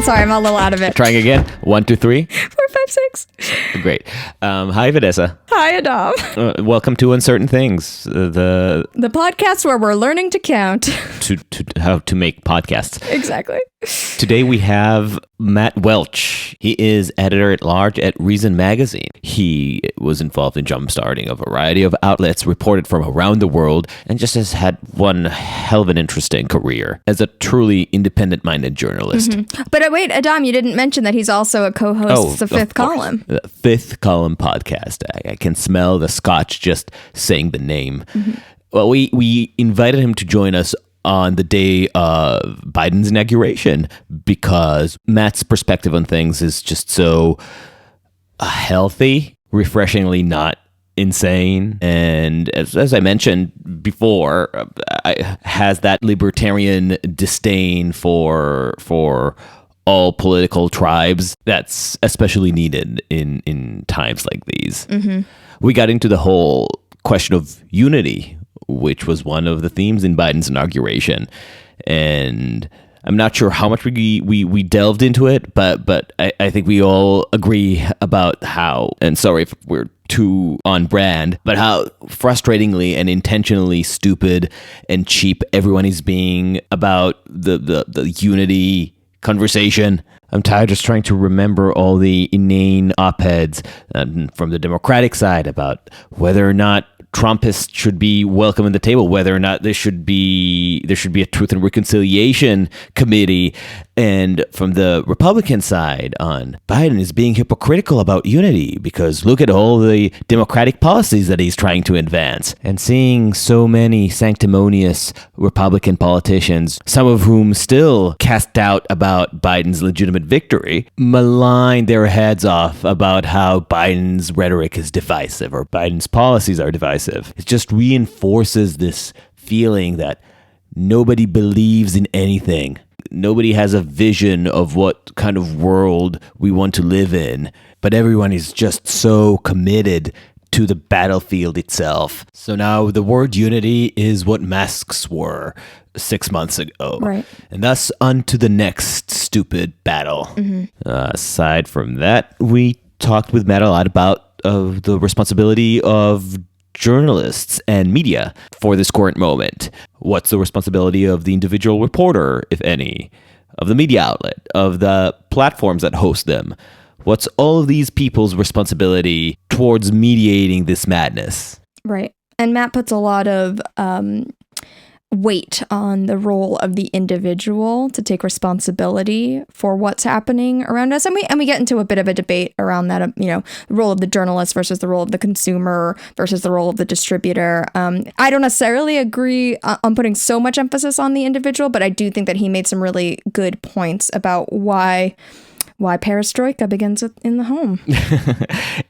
Sorry, I'm a little out of it. Trying again. 1, 2, 3. 4, 5, 6. Great. Hi, Vanessa. Hi, Adaam. Welcome to Uncertain Things, the podcast where we're learning to count. to how to make podcasts. Exactly. Today we have Matt Welch. He is editor-at-large at Reason Magazine. He was involved in jumpstarting a variety of outlets reported from around the world and just has had one hell of an interesting career as a truly independent-minded journalist. Mm-hmm. But wait, Adaam, you didn't mention that he's also a co-host of the Fifth Column. The Fifth Column podcast. I can smell the scotch just saying the name. Mm-hmm. Well, we invited him to join us on the day of Biden's inauguration because Matt's perspective on things is just so healthy, refreshingly not insane, and as I mentioned before, has that libertarian disdain for all political tribes that's especially needed in times like these. Mm-hmm. We got into the whole question of unity, which was one of the themes in Biden's inauguration. And I'm not sure how much we delved into it, but I think we all agree about how, and sorry if we're too on brand, but how frustratingly and intentionally stupid and cheap everyone is being about the unity conversation. I'm tired just trying to remember all the inane op-eds from the Democratic side about whether or not Trumpists should be welcome at the table, whether or not there should be a Truth and Reconciliation Committee, and from the Republican side on Biden is being hypocritical about unity because look at all the Democratic policies that he's trying to advance, and seeing so many sanctimonious Republican politicians, some of whom still cast doubt about Biden's legitimate victory, malign their heads off about how Biden's rhetoric is divisive or Biden's policies are divisive. It just reinforces this feeling that nobody believes in anything. Nobody has a vision of what kind of world we want to live in, but everyone is just so committed to the battlefield itself. So now the word unity is what masks were 6 months ago. Right. And thus on to the next stupid battle. Mm-hmm. Aside from that, we talked with Matt a lot about the responsibility of journalists and media for this current moment. What's the responsibility of the individual reporter, if any, of the media outlet, of the platforms that host them? What's all of these people's responsibility towards mediating this madness? Right. And Matt puts a lot of weight on the role of the individual to take responsibility for what's happening around us. And we get into a bit of a debate around that, the role of the journalist versus the role of the consumer versus the role of the distributor. I don't necessarily agree on putting so much emphasis on the individual, but I do think that he made some really good points about why perestroika begins in the home.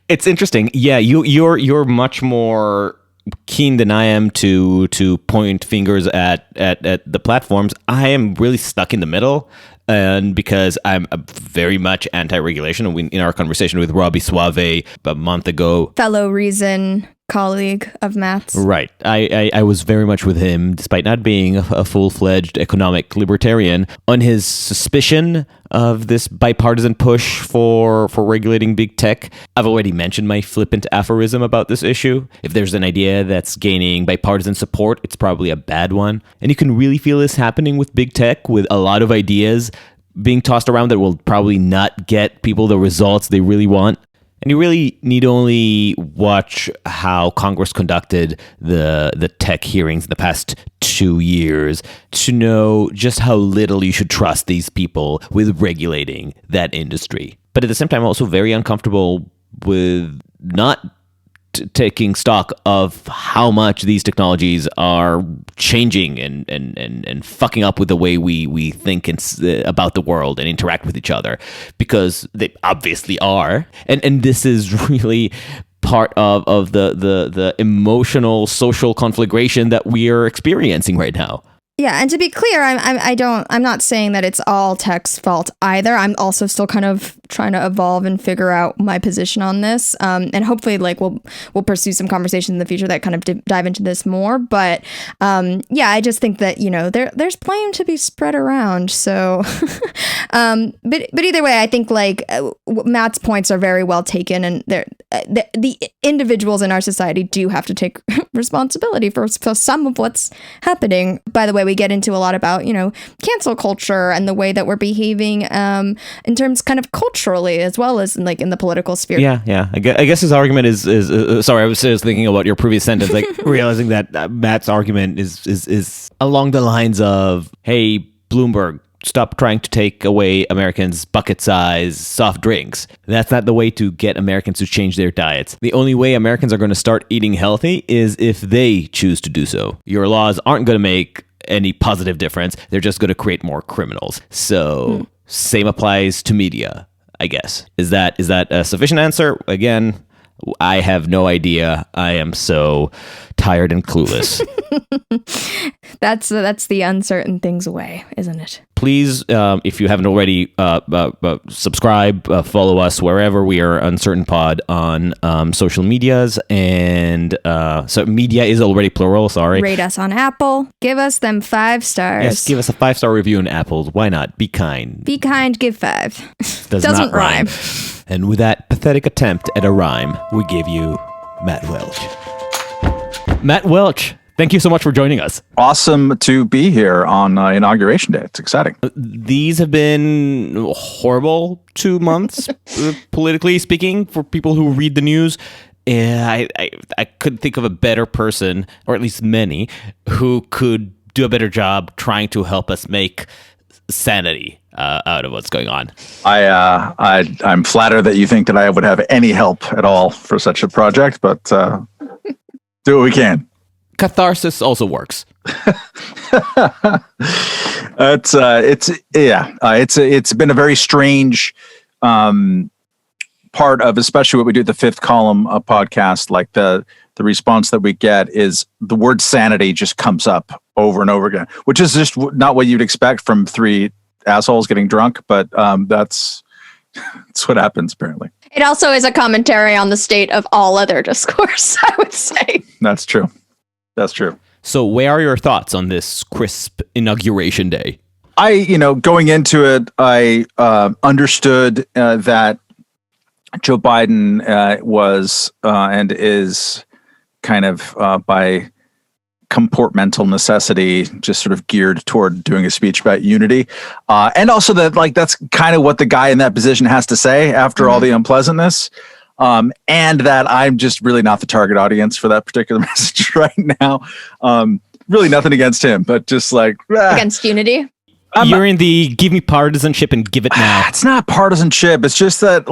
It's interesting. Yeah, you're much more keen than I am to point fingers at the platforms. I am really stuck in the middle, and because I'm very much anti-regulation. In our conversation with Robbie Suave a month ago, fellow Reason colleague of Matt's. Right. I was very much with him, despite not being a full-fledged economic libertarian, on his suspicion of this bipartisan push for regulating big tech. I've already mentioned my flippant aphorism about this issue. If there's an idea that's gaining bipartisan support, it's probably a bad one. And you can really feel this happening with big tech, with a lot of ideas being tossed around that will probably not get people the results they really want. And you really need only watch how Congress conducted the tech hearings in the past 2 years to know just how little you should trust these people with regulating that industry. But at the same time, also very uncomfortable with not taking stock of how much these technologies are changing and fucking up with the way we think about the world and interact with each other, because they obviously are. And this is really part of the emotional social conflagration that we are experiencing right now. Yeah, and to be clear, I'm not saying that it's all tech's fault either. I'm also still kind of trying to evolve and figure out my position on this. And hopefully, like we'll pursue some conversation in the future that kind of dive into this more. But yeah, I just think that there's blame to be spread around. So, but either way, I think like Matt's points are very well taken, and the individuals in our society do have to take responsibility for some of what's happening. By the way, we get into a lot about, cancel culture and the way that we're behaving in terms kind of culturally as well as like in the political sphere. Yeah. I guess his argument is sorry, I was just thinking about your previous sentence, like realizing that Matt's argument is along the lines of, hey, Bloomberg, stop trying to take away Americans' bucket-sized soft drinks. That's not the way to get Americans to change their diets. The only way Americans are going to start eating healthy is if they choose to do so. Your laws aren't going to make any positive difference. They're just going to create more criminals. So same applies to media, I guess. Is that a sufficient answer? Again, I have no idea. I am so tired and clueless. That's the uncertain things way, isn't it? Please, if you haven't already, subscribe, follow us wherever we are Uncertain Pod on social medias. And so media is already plural, sorry. Rate us on Apple. Give us them 5 stars. Yes, give us a 5-star review on Apple. Why not? Be kind. Be kind, give 5. Doesn't not rhyme. And with that pathetic attempt at a rhyme, we give you Matt Welch. Matt Welch, thank you so much for joining us. Awesome to be here on Inauguration Day. It's exciting. These have been horrible 2 months, politically speaking, for people who read the news. I couldn't think of a better person, or at least many, who could do a better job trying to help us make sanity out of what's going on. I'm flattered that you think that I would have any help at all for such a project, but do what we can. Catharsis also works. It's been a very strange part of, especially what we do at the Fifth Column podcast. Like the response that we get is the word sanity just comes up over and over again, which is just not what you'd expect from 3 assholes getting drunk, but that's what happens apparently. It also is a commentary on the state of all other discourse, I would say. That's true. So where are your thoughts on this crisp Inauguration Day? Going into it, I understood that Joe Biden was and is kind of by comportmental necessity just sort of geared toward doing a speech about unity. And also that that's kind of what the guy in that position has to say after all the unpleasantness. And that I'm just really not the target audience for that particular message right now. Really nothing against him, but just against unity. You're in the give me partisanship and give it now. It's not partisanship. It's just that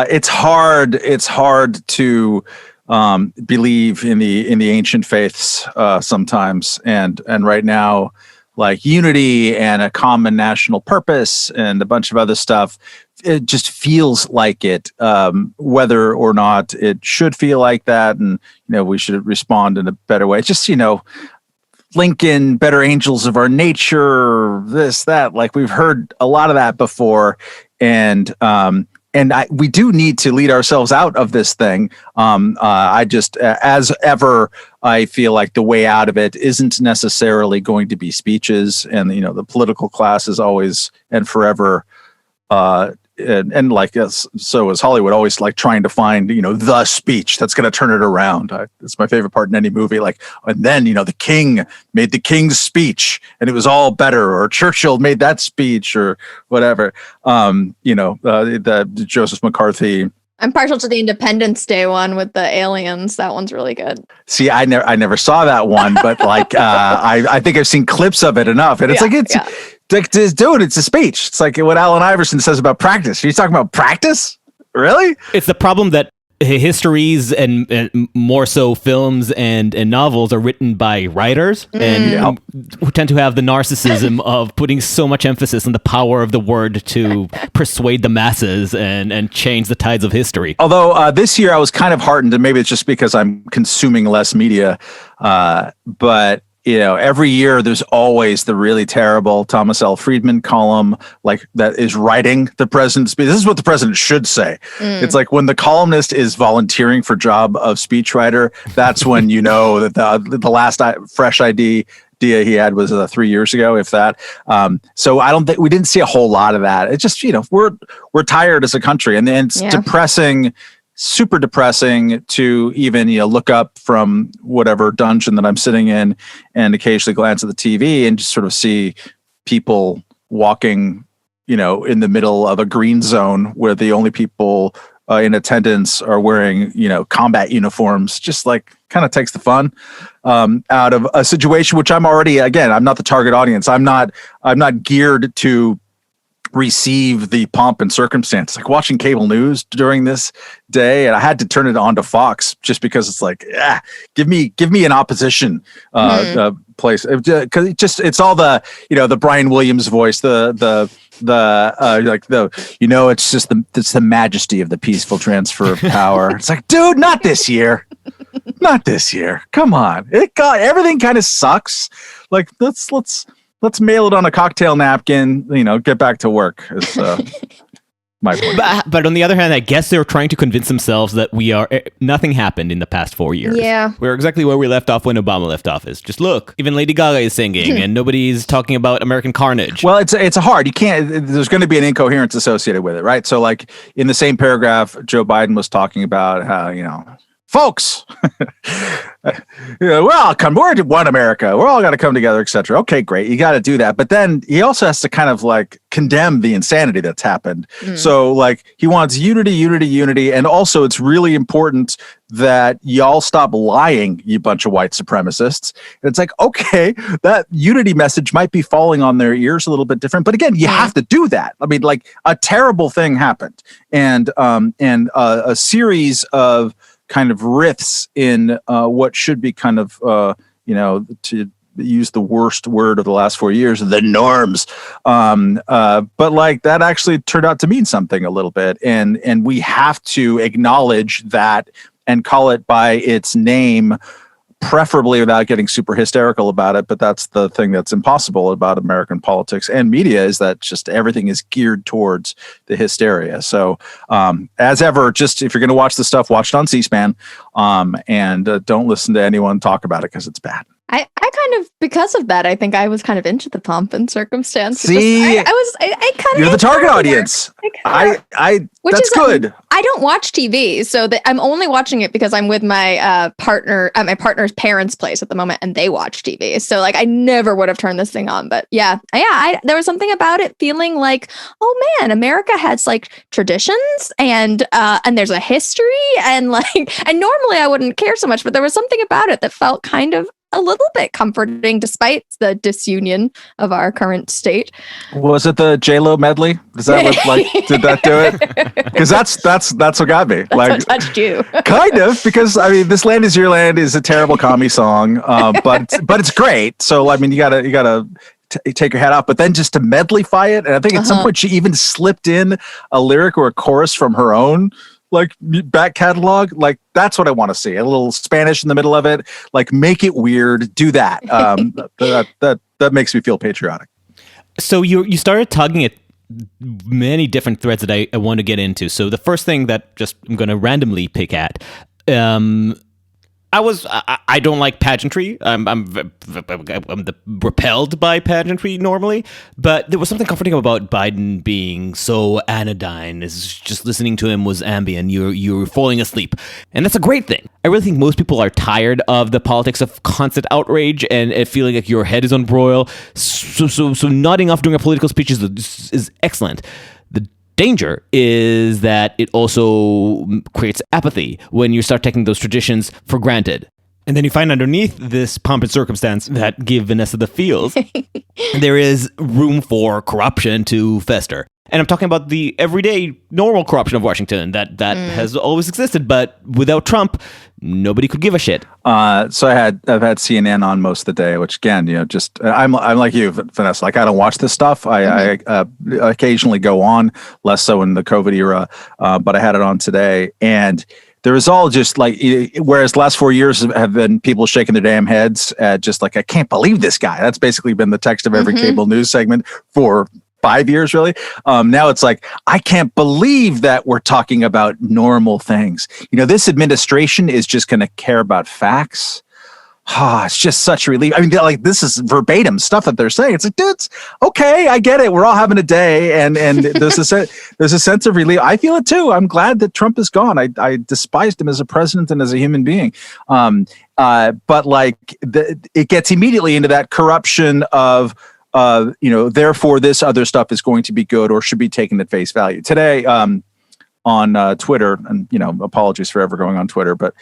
it's hard to believe in the ancient faiths sometimes, and right now, unity and a common national purpose and a bunch of other stuff, it just feels like it, whether or not it should feel like that, and we should respond in a better way. It's just Lincoln, better angels of our nature, this, that, we've heard a lot of that before, and we do need to lead ourselves out of this thing. I just, as ever, I feel like the way out of it isn't necessarily going to be speeches, and the political class is always and forever, so is Hollywood, always trying to find the speech that's going to turn it around. It's my favorite part in any movie. And then the king made the king's speech, and it was all better, or Churchill made that speech, or whatever. The Joseph McCarthy. I'm partial to the Independence Day one with the aliens. That one's really good. See, I never saw that one, but I think I've seen clips of it enough, and it's a speech. It's like what Allen Iverson says about practice. Are you talking about practice? Really? It's the problem that histories and more so films and novels are written by writers and who tend to have the narcissism of putting so much emphasis on the power of the word to persuade the masses and change the tides of history. Although this year I was kind of heartened, and maybe it's just because I'm consuming less media, but every year there's always the really terrible Thomas L. Friedman column, like that is writing the president's speech. This is what the president should say. It's like when the columnist is volunteering for job of speechwriter, that's when you know that the last fresh idea he had was 3 years ago, if that. So I don't think we didn't see a whole lot of that. It's just, we're tired as a country, and it's depressing, super depressing to even, look up from whatever dungeon that I'm sitting in and occasionally glance at the TV and just sort of see people walking, in the middle of a green zone where the only people in attendance are wearing, combat uniforms, just like kind of takes the fun out of a situation, which I'm already, again, I'm not the target audience. I'm not geared to receive the pomp and circumstance, like watching cable news during this day. And I had to turn it on to Fox just because it's like, give me an opposition place. Cause it's all the, the Brian Williams voice, it's the majesty of the peaceful transfer of power. It's like, dude, not this year. Not this year. Come on. Everything kind of sucks. Like let's mail it on a cocktail napkin, get back to work. Is my point. But on the other hand, I guess they're trying to convince themselves that nothing happened in the past 4 years. Yeah. We're exactly where we left off when Obama left office. Just look, even Lady Gaga is singing and nobody's talking about American carnage. Well, it's hard. You can't, there's going to be an incoherence associated with it, right? So like in the same paragraph, Joe Biden was talking about how, folks, we're one America. We're all got to come together, etc. Okay, great. You got to do that. But then he also has to kind of like condemn the insanity that's happened. So like he wants unity. And also it's really important that y'all stop lying, you bunch of white supremacists. And it's like, okay, that unity message might be falling on their ears a little bit different. But again, you have to do that. I mean, like a terrible thing happened. And a series of kind of riffs in what should be kind of, to use the worst word of the last 4 years, the norms. But like that actually turned out to mean something a little bit. And we have to acknowledge that and call it by its name, preferably without getting super hysterical about it. But that's the thing that's impossible about American politics and media, is that just everything is geared towards the hysteria. So as ever, just if you're going to watch the stuff, watch it on C-SPAN, and don't listen to anyone talk about it because it's bad. I kind of, because of that, I think I was kind of into the pomp and circumstance. See, I kind of, you're the target audience. That's good. I don't watch TV, so that I'm only watching it because I'm with my partner at my partner's parents' place at the moment, and they watch TV. So like, I never would have turned this thing on. But yeah, there was something about it feeling like, oh man, America has like traditions and there's a history and like, and normally I wouldn't care so much, but there was something about it that felt kind of a little bit comforting despite the disunion of our current state. Was it the J.Lo medley? Is that what, did that do it? Because that's what got me. That's what touched you. Kind of, because I mean, This Land Is Your Land is a terrible commie song, but it's great. So I mean, you gotta take your hat off, but then just to medleyfy it, and I think at some point she even slipped in a lyric or a chorus from her own like back catalog. Like that's what I want to see. A little Spanish in the middle of it. Like make it weird. Do that. That makes me feel patriotic. So you started tugging at many different threads that I want to get into. So the first thing that I'm going to randomly pick at, I don't like pageantry. I'm repelled by pageantry normally, but there was something comforting about Biden being so anodyne. Is just listening to him was ambient. You're falling asleep, and that's a great thing. I really think most people are tired of the politics of constant outrage and feeling like your head is on broil. So nodding off during a political speech is excellent. The danger is that it also creates apathy when you start taking those traditions for granted. And then you find underneath this pomp and circumstance that give Vanessa the feels, there is room for corruption to fester. And I'm talking about the everyday normal corruption of Washington that has always existed, but without Trump, nobody could give a shit. So I've had CNN on most of the day, which again, just I'm like you, Vanessa. Like I don't watch this stuff. I occasionally go on, less so in the COVID era, but I had it on today, and there is all just like, whereas the last 4 years have been people shaking their damn heads at just like, I can't believe this guy. That's basically been the text of every cable news segment for 5 years, really. Now it's like, I can't believe that we're talking about normal things. This administration is just going to care about facts. It's just such a relief. I mean, like, this is verbatim stuff that they're saying. It's like, dude, it's okay. I get it. We're all having a day, and there's a sense of relief. I feel it too. I'm glad that Trump is gone. I despised him as a president and as a human being. But like, it gets immediately into that corruption of, therefore this other stuff is going to be good or should be taken at face value. Today, on Twitter, and apologies for ever going on Twitter, but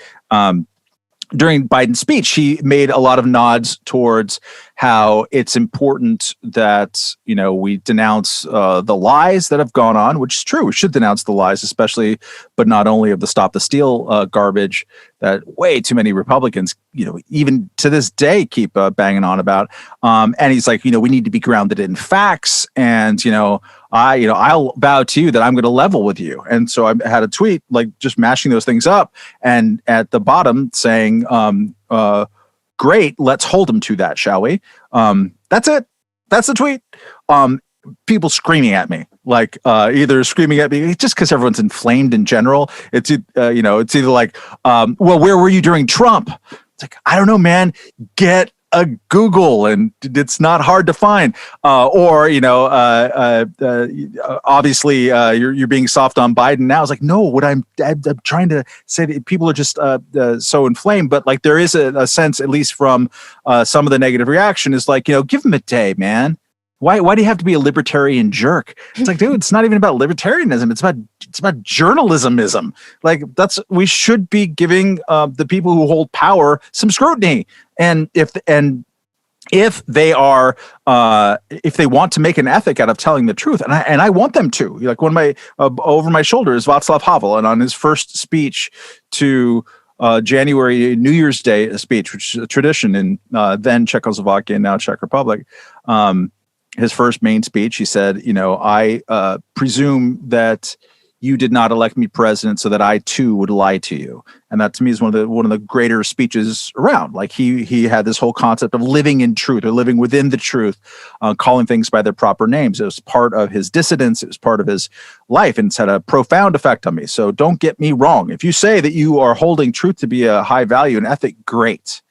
during Biden's speech, he made a lot of nods towards how it's important that, we denounce the lies that have gone on, which is true. We should denounce the lies, especially, but not only of the Stop the Steal garbage that way too many Republicans, even to this day, keep banging on about. And he's like, we need to be grounded in facts. And, I'll vow to you that I'm going to level with you. And so I had a tweet, like, just mashing those things up, and at the bottom saying, great, let's hold him to that, shall we? That's it. That's the tweet. People screaming at me, like, either screaming at me just because everyone's inflamed in general. It's either like, well, where were you during Trump? It's like, I don't know, man. Get a Google, and it's not hard to find. Or obviously, you're being soft on Biden now. It's like, no, what I'm trying to say that people are just so inflamed. But like, there is a sense, at least from some of the negative reaction, is like, give him a day, man. Why do you have to be a libertarian jerk? It's like, dude, it's not even about libertarianism. It's about journalismism. Like, we should be giving the people who hold power some scrutiny. And if they are, if they want to make an ethic out of telling the truth, and I want them to, like, one of my over my shoulder is Václav Havel, and on his first speech to January New Year's Day speech, which is a tradition in then Czechoslovakia and now Czech Republic. His first main speech, he said, I presume that you did not elect me president so that I too would lie to you. And that to me is one of the greater speeches around. Like, he had this whole concept of living in truth, or living within the truth, calling things by their proper names. It was part of his dissidence. It was part of his life, and it's had a profound effect on me. So don't get me wrong. If you say that you are holding truth to be a high value and ethic, great.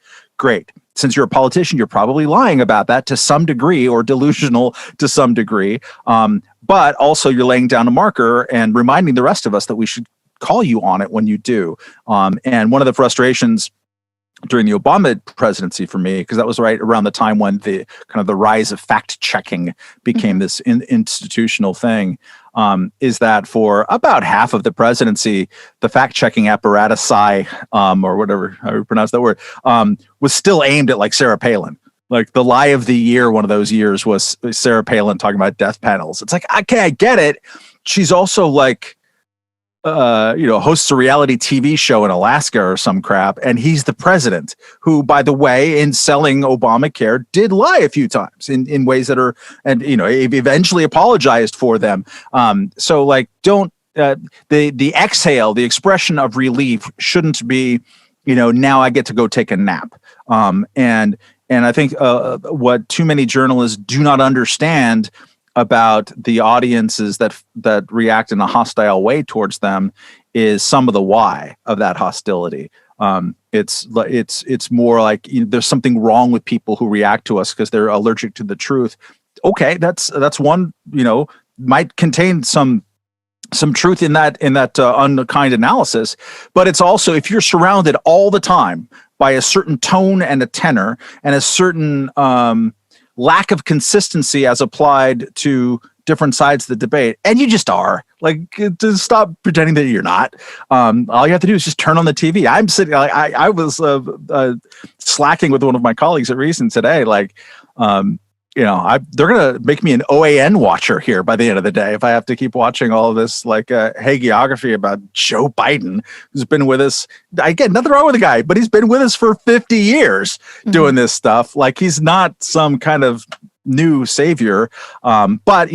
Since you're a politician, you're probably lying about that to some degree, or delusional to some degree. But also, you're laying down a marker and reminding the rest of us that we should call you on it when you do. And one of the frustrations during the Obama presidency for me, because that was right around the time when the kind of the rise of fact checking became this institutional thing, is that for about half of the presidency, the fact checking apparatus, or whatever, how you pronounce that word, was still aimed at, like, Sarah Palin. Like, the lie of the year, one of those years, was Sarah Palin talking about death panels. It's like, okay, I get it. She's also like, hosts a reality TV show in Alaska or some crap, and he's the president who, by the way, in selling Obamacare, did lie a few times in ways that are, and eventually apologized for them. So like, don't the exhale, the expression of relief shouldn't be, now I get to go take a nap. And I think what too many journalists do not understand about the audiences that react in a hostile way towards them is some of the why of that hostility. It's more like, there's something wrong with people who react to us because they're allergic to the truth. Okay, that's one, might contain some truth in that unkind analysis, but it's also, if you're surrounded all the time by a certain tone and a tenor and a certain lack of consistency as applied to different sides of the debate, and you just are, like, to stop pretending that you're not. All you have to do is just turn on the TV. I'm sitting, I was slacking with one of my colleagues at Reason today, like, they're going to make me an OAN watcher here by the end of the day if I have to keep watching all of this, like, hagiography about Joe Biden, who's been with us. I get nothing wrong with the guy, but he's been with us for 50 years doing this stuff. Like, he's not some kind of new savior. But,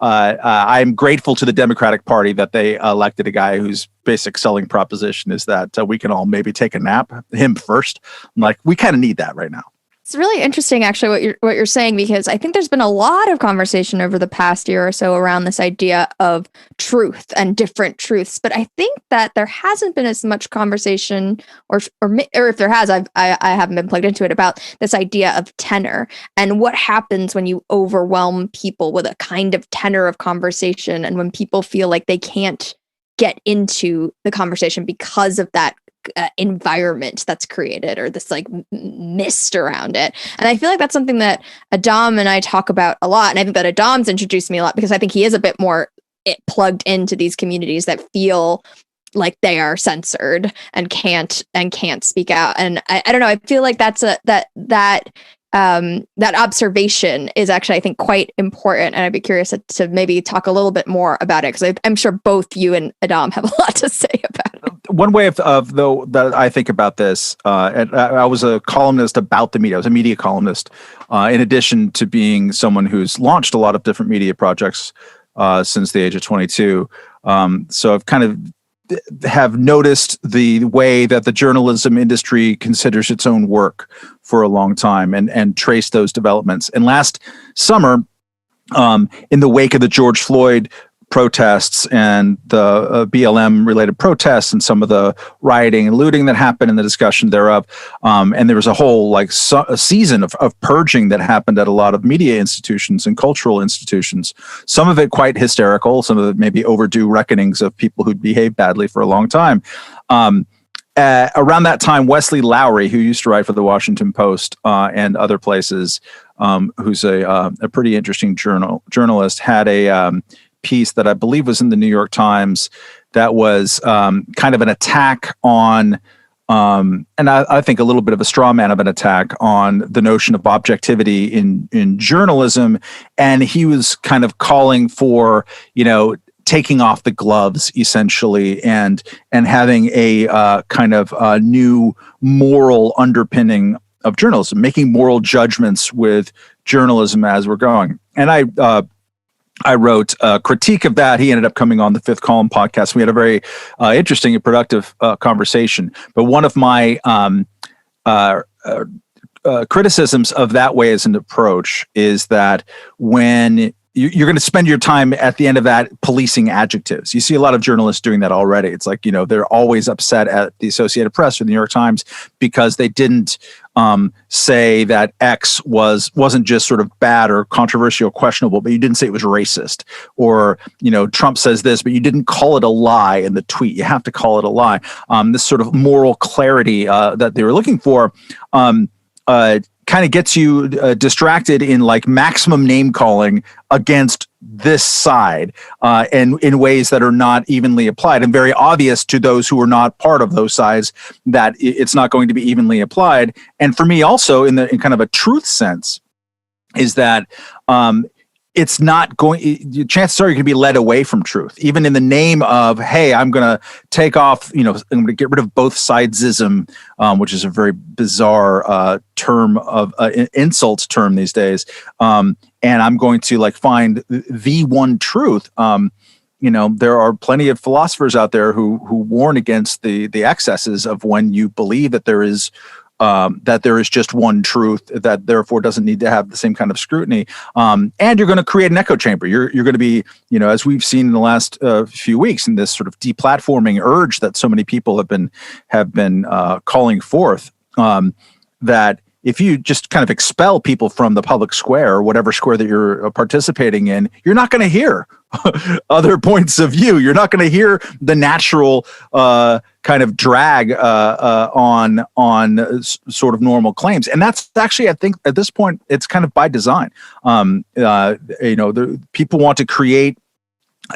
I'm grateful to the Democratic Party that they elected a guy whose basic selling proposition is that we can all maybe take a nap, him first. I'm like, we kind of need that right now. It's really interesting, actually, what you're saying, because I think there's been a lot of conversation over the past year or so around this idea of truth and different truths. But I think that there hasn't been as much conversation, or if there has, I haven't been plugged into it, about this idea of tenor and what happens when you overwhelm people with a kind of tenor of conversation, and when people feel like they can't get into the conversation because of that environment that's created, or this like mist around it. And I feel like that's something that Adaam and I talk about a lot. And I think that Adaam's introduced me a lot, because I think he is a bit more plugged into these communities that feel like they are censored and can't speak out. And I don't know, I feel like that's that observation is actually, I think, quite important. And I'd be curious to maybe talk a little bit more about it, because I'm sure both you and Adaam have a lot to say about it. One way of though that I think about this, and I was a columnist about the media. I was a media columnist, in addition to being someone who's launched a lot of different media projects since the age of 22. So I've kind of have noticed the way that the journalism industry considers its own work for a long time, and traced those developments. And last summer, in the wake of the George Floyd protests and the BLM related protests and some of the rioting and looting that happened and the discussion thereof, and there was a whole a season of purging that happened at a lot of media institutions and cultural institutions, some of it quite hysterical, some of it maybe overdue reckonings of people who'd behaved badly for a long time. Around that time, Wesley Lowery, who used to write for the Washington Post and other places, who's a pretty interesting journalist, had a piece that I believe was in the New York Times that was kind of an attack on, and I think a little bit of a straw man of an attack on the notion of objectivity in journalism. And he was kind of calling for, taking off the gloves, essentially, and having a kind of new moral underpinning of journalism, making moral judgments with journalism as we're going. And I wrote a critique of that. He ended up coming on the Fifth Column podcast. We had a very interesting and productive conversation. But one of my criticisms of that way as an approach is that when you're going to spend your time at the end of that policing adjectives. You see a lot of journalists doing that already. It's like, they're always upset at the Associated Press or the New York Times because they didn't say that X wasn't just sort of bad or controversial, questionable, but you didn't say it was racist. Or, Trump says this, but you didn't call it a lie in the tweet. You have to call it a lie. This sort of moral clarity that they were looking for kind of gets you distracted in like maximum name calling against this side and in ways that are not evenly applied, and very obvious to those who are not part of those sides that it's not going to be evenly applied. And for me also in kind of a truth sense is that it's not going, chances are you're going to be led away from truth, even in the name of, hey, I'm going to take off, I'm going to get rid of both sidesism, which is a very bizarre term of insult term these days. And I'm going to find the one truth. There are plenty of philosophers out there who warn against the excesses of when you believe that there is just one truth that therefore doesn't need to have the same kind of scrutiny. And you're going to create an echo chamber. You're going to be, as we've seen in the last few weeks, in this sort of deplatforming urge that so many people have been calling forth, that if you just kind of expel people from the public square or whatever square that you're participating in, you're not going to hear other points of view. You're not going to hear the natural kind of drag on sort of normal claims. And that's actually, I think at this point, it's kind of by design. People want to create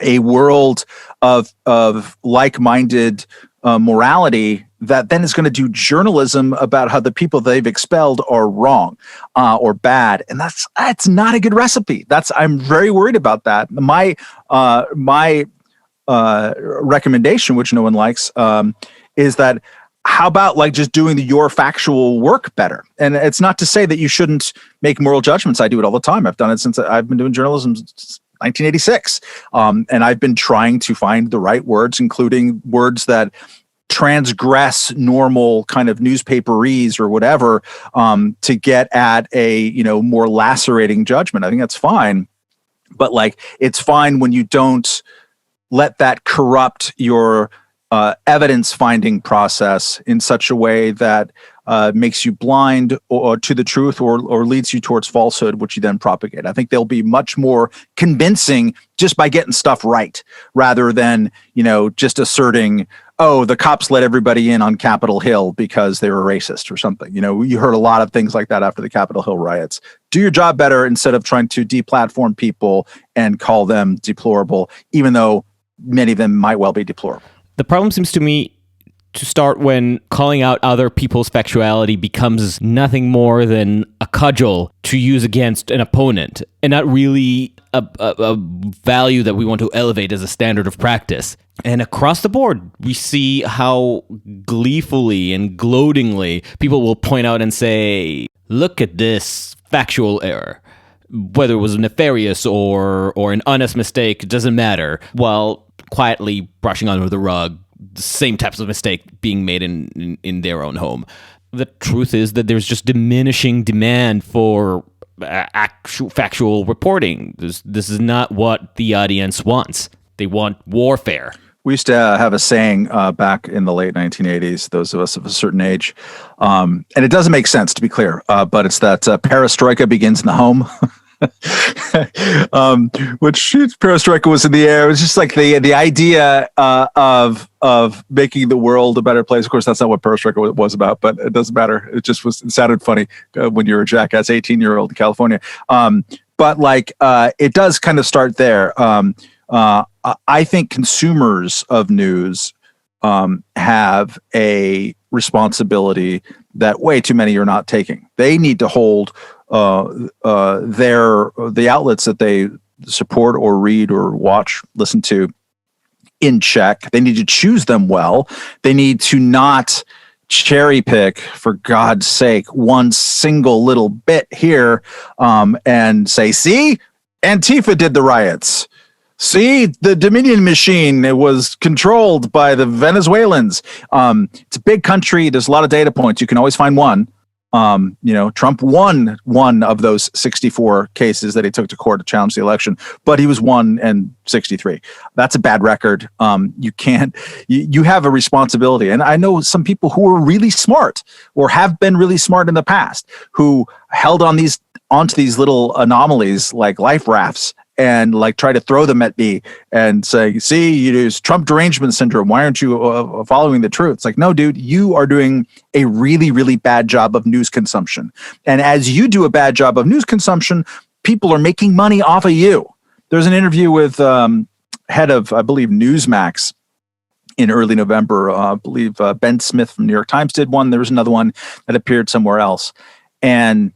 a world of like-minded morality that then is going to do journalism about how the people they've expelled are wrong or bad, and that's not a good recipe. I'm very worried about that. My recommendation, which no one likes, is that how about just doing your factual work better? And it's not to say that you shouldn't make moral judgments. I do it all the time. I've done it since I've been doing journalism 1986. And I've been trying to find the right words, including words that transgress normal kind of newspaperese or whatever, to get at a, more lacerating judgment. I think that's fine. But like, it's fine when you don't let that corrupt your evidence finding process in such a way that makes you blind or to the truth or leads you towards falsehood, which you then propagate. I think they'll be much more convincing just by getting stuff right, rather than, just asserting, oh, the cops let everybody in on Capitol Hill because they were racist or something. You heard a lot of things like that after the Capitol Hill riots. Do your job better instead of trying to deplatform people and call them deplorable, even though many of them might well be deplorable. The problem seems to me to start when calling out other people's factuality becomes nothing more than a cudgel to use against an opponent, and not really a value that we want to elevate as a standard of practice. And across the board, we see how gleefully and gloatingly people will point out and say, look at this factual error. Whether it was nefarious or an honest mistake, it doesn't matter, while quietly brushing under the rug the same types of mistake being made in their own home. The truth is that there's just diminishing demand for actual factual reporting. This is not what the audience wants. They want warfare. We used to have a saying back in the late 1980s, those of us of a certain age, and it doesn't make sense, to be clear, but it's that perestroika begins in the home. Which perestroika was in the air. It was just like the idea of making the world a better place. Of course, that's not what perestroika was about, but it doesn't matter. It sounded funny when you were a jackass 18-year-old in California. But like it does kind of start there. I think consumers of news have a responsibility that way too many are not taking. They need to hold the outlets that they support or read or watch, listen to, in check. They need to choose them well. They need to not cherry pick, for God's sake, one single little bit here and say, see, Antifa did the riots. See, the Dominion machine, it was controlled by the Venezuelans. It's a big country. There's a lot of data points. You can always find one. Trump won one of those 64 cases that he took to court to challenge the election, but he was 1-63. That's a bad record. You have a responsibility. And I know some people who are really smart or have been really smart in the past who held onto these little anomalies like life rafts and like try to throw them at me and say, see, you use Trump derangement syndrome. Why aren't you following the truth? It's like, no, dude, you are doing a really, really bad job of news consumption. And as you do a bad job of news consumption, people are making money off of you. There's an interview with head of, I believe, Newsmax in early November. I believe Ben Smith from New York Times did one. There was another one that appeared somewhere else. And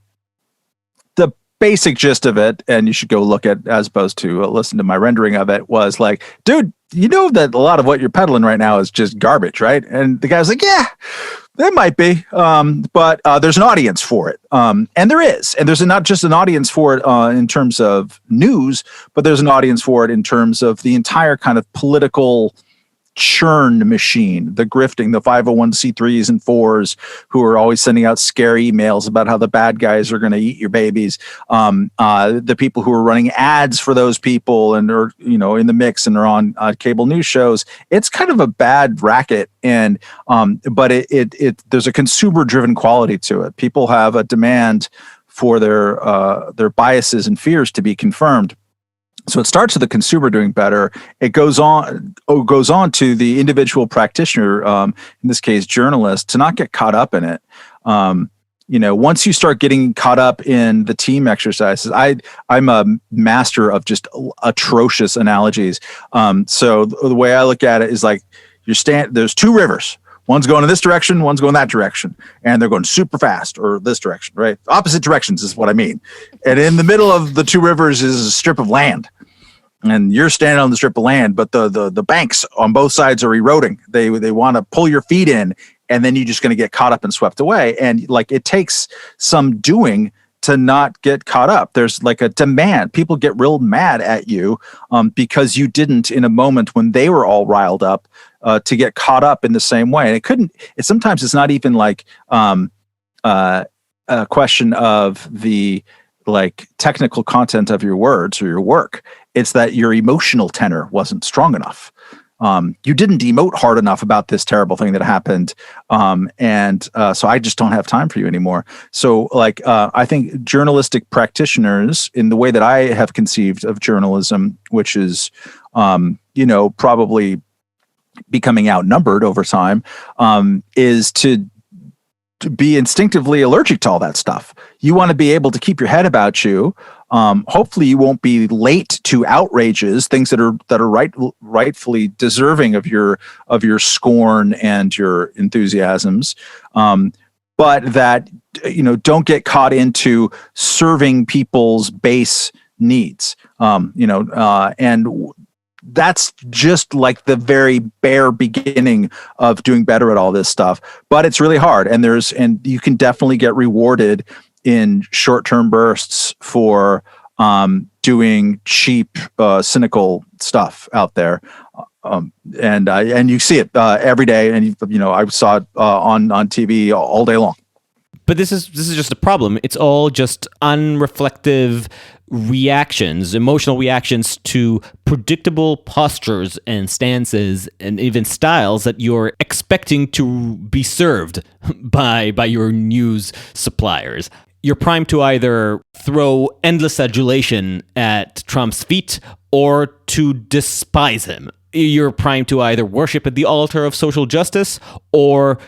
basic gist of it, and you should go look at as opposed to listen to my rendering of it, was like, dude, you know that a lot of what you're peddling right now is just garbage, right? And the guy's like, yeah, there might be, but there's an audience for it. And there is. And there's not just an audience for it in terms of news, but there's an audience for it in terms of the entire kind of political churn machine, the grifting, the 501c3s and 4s who are always sending out scary emails about how the bad guys are going to eat your babies. The people who are running ads for those people and are, in the mix and are on cable news shows. It's kind of a bad racket. And, but there's a consumer driven quality to it. People have a demand for their biases and fears to be confirmed. So it starts with the consumer doing better. It goes on to the individual practitioner, in this case, journalist, to not get caught up in it. Once you start getting caught up in the team exercises, I'm a master of just atrocious analogies. So the way I look at it is like there's two rivers. One's going in this direction, one's going that direction, and they're going super fast, or this direction, right? Opposite directions is what I mean. And in the middle of the two rivers is a strip of land. And you're standing on the strip of land, but the banks on both sides are eroding. They want to pull your feet in, and then you're just going to get caught up and swept away. And like it takes some doing to not get caught up. There's like a demand. People get real mad at you because you didn't, in a moment when they were all riled up, to get caught up in the same way. And sometimes it's not even like a question of the like technical content of your words or your work. It's that your emotional tenor wasn't strong enough. You didn't emote hard enough about this terrible thing that happened. So I just don't have time for you anymore. So like, I think journalistic practitioners, in the way that I have conceived of journalism, which is, probably becoming outnumbered over time, is to be instinctively allergic to all that stuff. You want to be able to keep your head about you. Hopefully you won't be late to outrages, things that are rightfully deserving of your scorn and your enthusiasms. But that, don't get caught into serving people's base needs. And that's just like the very bare beginning of doing better at all this stuff. But it's really hard. And you can definitely get rewarded in short-term bursts for doing cheap, cynical stuff out there. And you see it every day. And, I saw it on TV all day long. But this is just a problem. It's all just unreflective reactions, emotional reactions to predictable postures and stances and even styles that you're expecting to be served by your news suppliers. You're primed to either throw endless adulation at Trump's feet or to despise him. You're primed to either worship at the altar of social justice or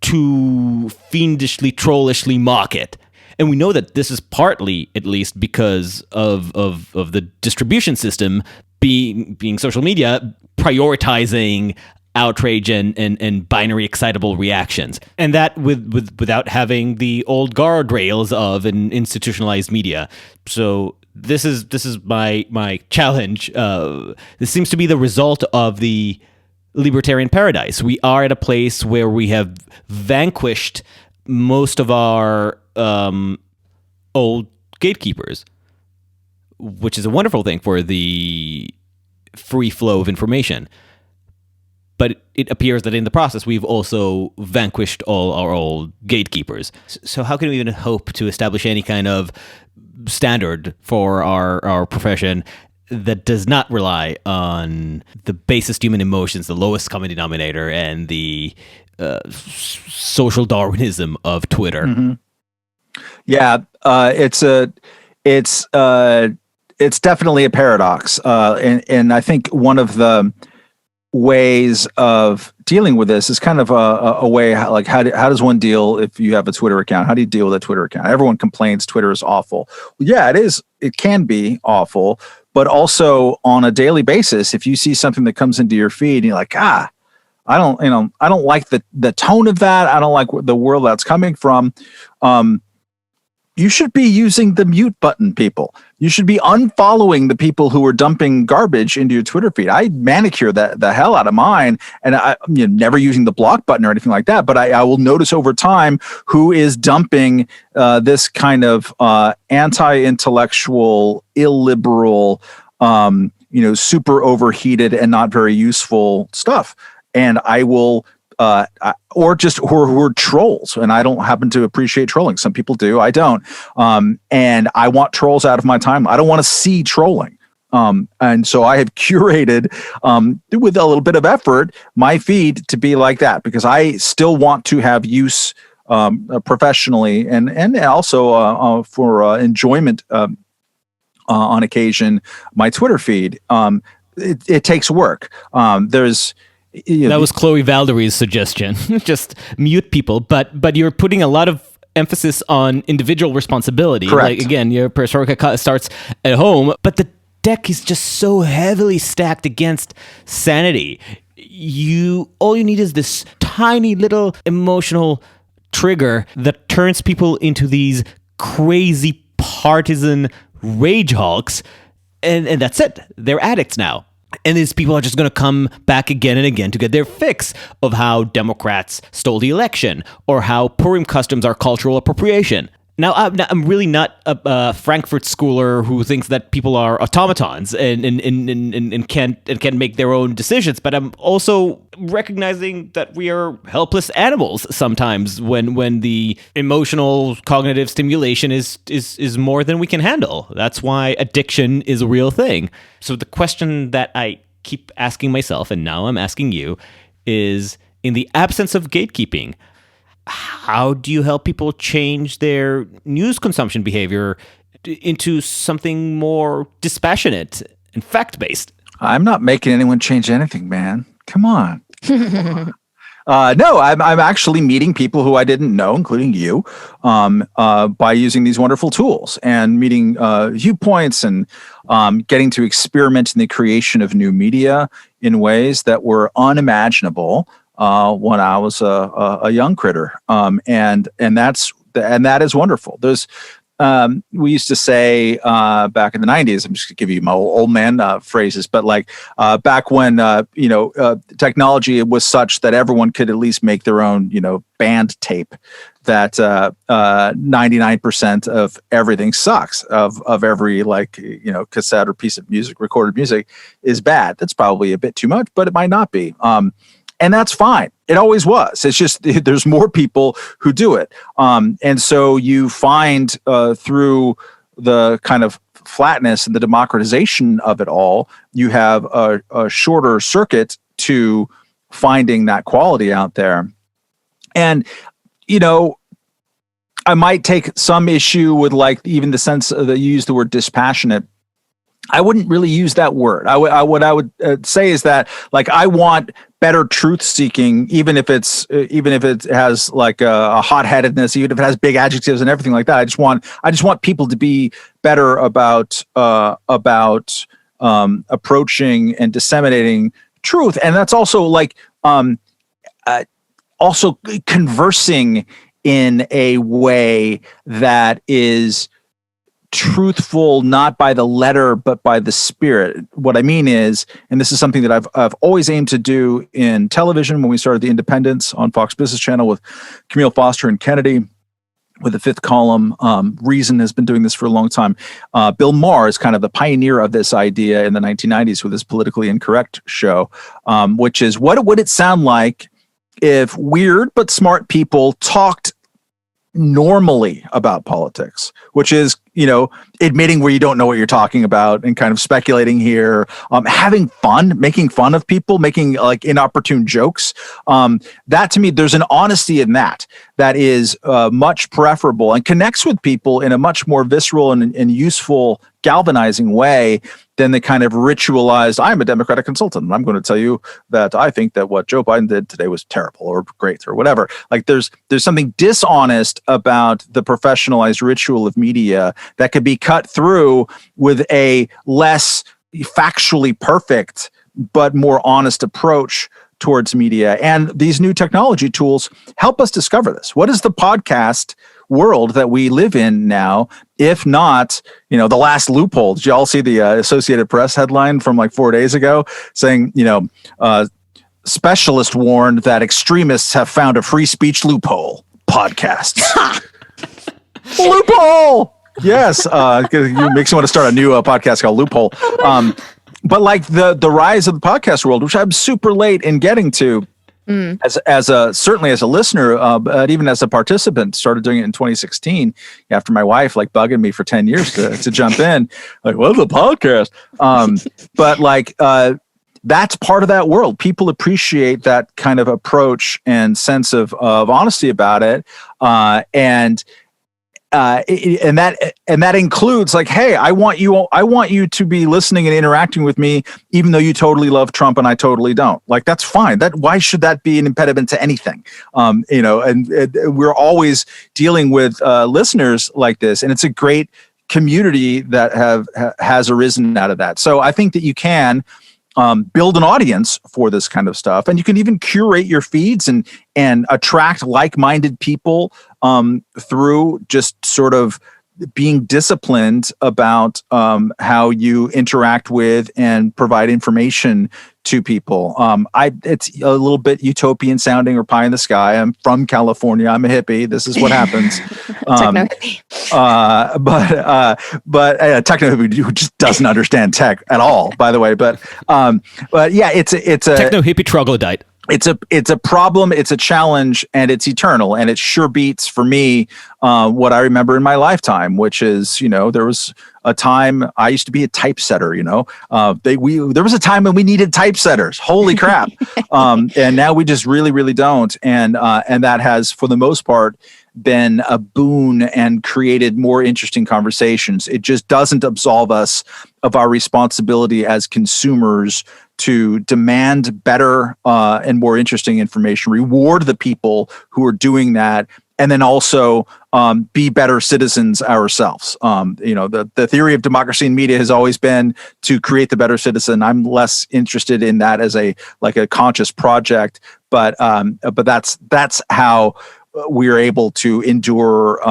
to fiendishly, trollishly mock it. And we know that this is partly, at least, because of the distribution system being social media, prioritizing outrage and binary excitable reactions. And that without having the old guardrails of an institutionalized media. So this is my challenge. This seems to be the result of the libertarian paradise. We are at a place where we have vanquished most of our old gatekeepers, which is a wonderful thing for the free flow of information. But it appears that in the process, we've also vanquished all our old gatekeepers. So how can we even hope to establish any kind of standard for our profession that does not rely on the basest human emotions, the lowest common denominator, and the social Darwinism of Twitter? Mm-hmm. Yeah, it's definitely a paradox, and I think one of the ways of dealing with this is kind of a way like how does one deal if you have a Twitter account? How do you deal with a Twitter account? Everyone complains Twitter is awful. Well, yeah, it is. It can be awful, but also on a daily basis, if you see something that comes into your feed and you're like, I don't like the tone of that. I don't like the world that's coming from. You should be using the mute button, people. You should be unfollowing the people who are dumping garbage into your Twitter feed. I manicure the hell out of mine, and I'm never using the block button or anything like that. But I will notice over time who is dumping this kind of anti-intellectual, illiberal, super overheated and not very useful stuff. And I will. Or who are trolls, and I don't happen to appreciate trolling. Some people do, I don't. And I want trolls out of my time. I don't want to see trolling. And so I have curated, with a little bit of effort, my feed to be like that, because I still want to have use professionally and also for enjoyment on occasion, my Twitter feed. It takes work. That was Chloe Valdery's suggestion. Just mute people, but you're putting a lot of emphasis on individual responsibility. Correct. Like again, your perestroika starts at home, but the deck is just so heavily stacked against sanity. All you need is this tiny little emotional trigger that turns people into these crazy partisan rage hulks, and that's it. They're addicts now. And these people are just going to come back again and again to get their fix of how Democrats stole the election or how Purim customs are cultural appropriation. Now, I'm really not a Frankfurt schooler who thinks that people are automatons and can't make their own decisions. But I'm also recognizing that we are helpless animals sometimes when the emotional cognitive stimulation is more than we can handle. That's why addiction is a real thing. So the question that I keep asking myself, and now I'm asking you, is in the absence of gatekeeping, how do you help people change their news consumption behavior into something more dispassionate and fact-based? I'm not making anyone change anything, man. Come on. No, I'm actually meeting people who I didn't know, including you, by using these wonderful tools and meeting viewpoints and getting to experiment in the creation of new media in ways that were unimaginable when I was a young critter, and that is wonderful. There's we used to say back in the 90s. I'm just gonna give you my old man phrases, but like back when technology was such that everyone could at least make their own band tape. That 99% of everything sucks. Of every cassette or piece of music, recorded music, is bad. That's probably a bit too much, but it might not be. And that's fine. It always was. It's just there's more people who do it. And so you find through the kind of flatness and the democratization of it all, you have a shorter circuit to finding that quality out there. And, I might take some issue with even the sense that you use the word dispassionate. I wouldn't really use that word. What I would say is that I want better truth seeking, even if it has a hot-headedness, even if it has big adjectives and everything like that. I just want people to be better about approaching and disseminating truth, and that's also also conversing in a way that is truthful, not by the letter, but by the spirit. What I mean is, and this is something that I've always aimed to do in television when we started The Independents on Fox Business Channel with Camille Foster and Kennedy, with the Fifth Column. Reason has been doing this for a long time. Bill Maher is kind of the pioneer of this idea in the 1990s with his Politically Incorrect show, which is, what would it sound like if weird but smart people talked normally about politics, which is, admitting where you don't know what you're talking about and kind of speculating here, having fun, making fun of people, making inopportune jokes. That to me, there's an honesty in that is much preferable and connects with people in a much more visceral and useful, galvanizing way than the kind of ritualized, I'm a Democratic consultant, and I'm going to tell you that I think that what Joe Biden did today was terrible or great or whatever. There's something dishonest about the professionalized ritual of media that could be cut through with a less factually perfect but more honest approach towards media. And these new technology tools help us discover this. What is the podcast world that we live in now, if not, the last loophole? Did you all see the Associated Press headline from 4 days ago saying, specialist warned that extremists have found a free speech loophole? Podcasts. Loophole! Yes. It makes me want to start a new podcast called Loophole. But the rise of the podcast world, which I'm super late in getting to, certainly as a listener, but even as a participant, started doing it in 2016 after my wife bugging me for 10 years to jump in. What's a podcast? But that's part of that world. People appreciate that kind of approach and sense of honesty about it, and that includes hey, I want you to be listening and interacting with me, even though you totally love Trump and I totally don't. That's fine. Why should that be an impediment to anything? And we're always dealing with listeners like this, and it's a great community that has arisen out of that. So I think that you can build an audience for this kind of stuff, and you can even curate your feeds and attract like-minded people through just sort of being disciplined about how you interact with and provide information to people. It's a little bit utopian sounding or pie in the sky. I'm from California. I'm a hippie. This is what happens. Techno-hippie. But a techno-hippie who just doesn't understand tech at all, by the way. But yeah, it's a Techno-hippie troglodyte. It's a problem, it's a challenge, and it's eternal. And it sure beats for me what I remember in my lifetime, which is, there was a time I used to be a typesetter. There was a time when we needed typesetters. Holy crap! And now we just really, really don't. And that has, for the most part, been a boon and created more interesting conversations. It just doesn't absolve us of our responsibility as consumers to demand better and more interesting information, reward the people who are doing that, and then also be better citizens ourselves. The theory of democracy in media has always been to create the better citizen. I'm less interested in that as a conscious project, but that's how we're able to endure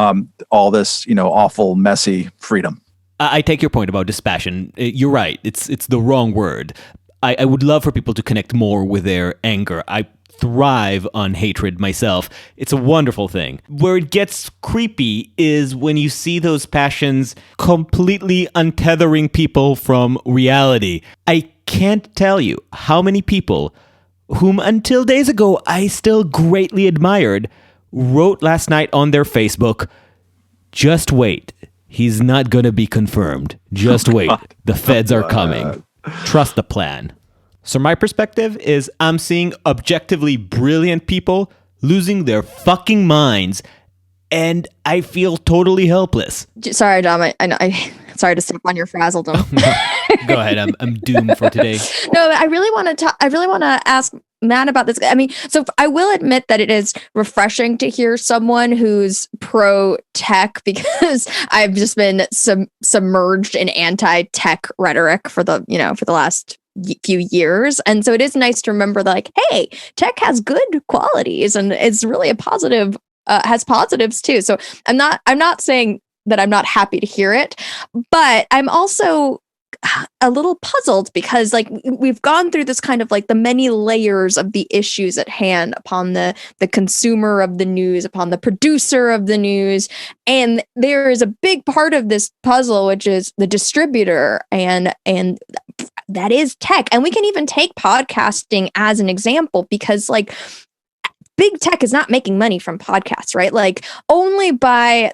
all this, awful, messy freedom. I take your point about dispassion. You're right. It's the wrong word. I would love for people to connect more with their anger. I thrive on hatred myself. It's a wonderful thing. Where it gets creepy is when you see those passions completely untethering people from reality. I can't tell you how many people whom until days ago I still greatly admired wrote last night on their Facebook, "Just wait. He's not going to be confirmed. Just wait. God. The feds are coming. Trust the plan." So my perspective is I'm seeing objectively brilliant people losing their fucking minds, and I feel totally helpless. Sorry, Adaam. I sorry to step on your frazzledom. Go ahead. I'm doomed for today. No, I really want to ask Matt about this. I mean, so I will admit that it is refreshing to hear someone who's pro tech, because I've just been submerged in anti-tech rhetoric for the last few years. And so it is nice to remember that, hey, tech has good qualities and it's really a positive, has positives too. So I'm not saying that I'm not happy to hear it, but I'm also a little puzzled because we've gone through this kind of the many layers of the issues at hand upon the consumer of the news, upon the producer of the news. And there is a big part of this puzzle, which is the distributor, and that is tech. And we can even take podcasting as an example, because big tech is not making money from podcasts, right? Only by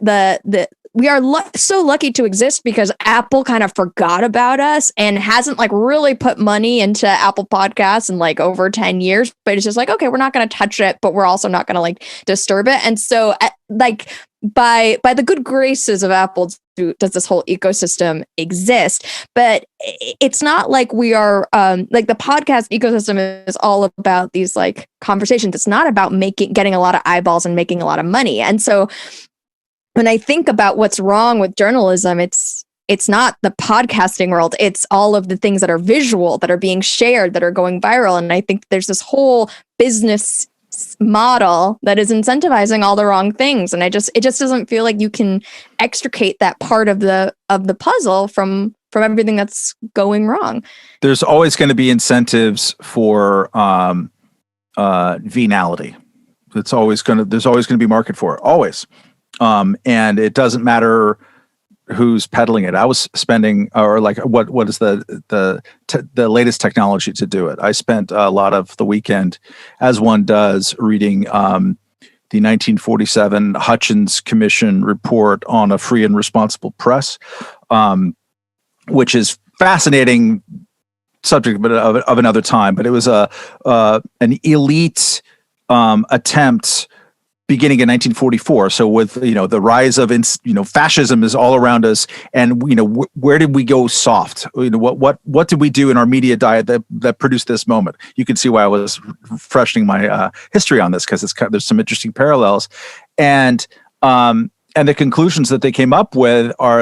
we are so lucky to exist because Apple kind of forgot about us and hasn't really put money into Apple Podcasts in over 10 years. But it's just okay, we're not going to touch it, but we're also not going to disturb it. And so by the good graces of Apple does this whole ecosystem exist. But it's not we are the podcast ecosystem is all about these conversations. It's not about getting a lot of eyeballs and making a lot of money. And so when I think about what's wrong with journalism, it's not the podcasting world. It's all of the things that are visual, that are being shared, that are going viral. And I think there's this whole business model that is incentivizing all the wrong things. And it just doesn't feel like you can extricate that part of the puzzle from everything that's going wrong. There's always going to be incentives for venality. There's always going to be market for it. Always. And it doesn't matter who's peddling it. I was spending, or what is the latest technology to do it. I spent a lot of the weekend, as one does, reading the 1947 Hutchins Commission report on a free and responsible press, which is fascinating subject, but of another time. But it was an elite attempt beginning in 1944. So with, the rise of, fascism is all around us. And, where did we go soft? What did we do in our media diet that produced this moment? You can see why I was freshening my history on this, because there's some interesting parallels. And the conclusions that they came up with are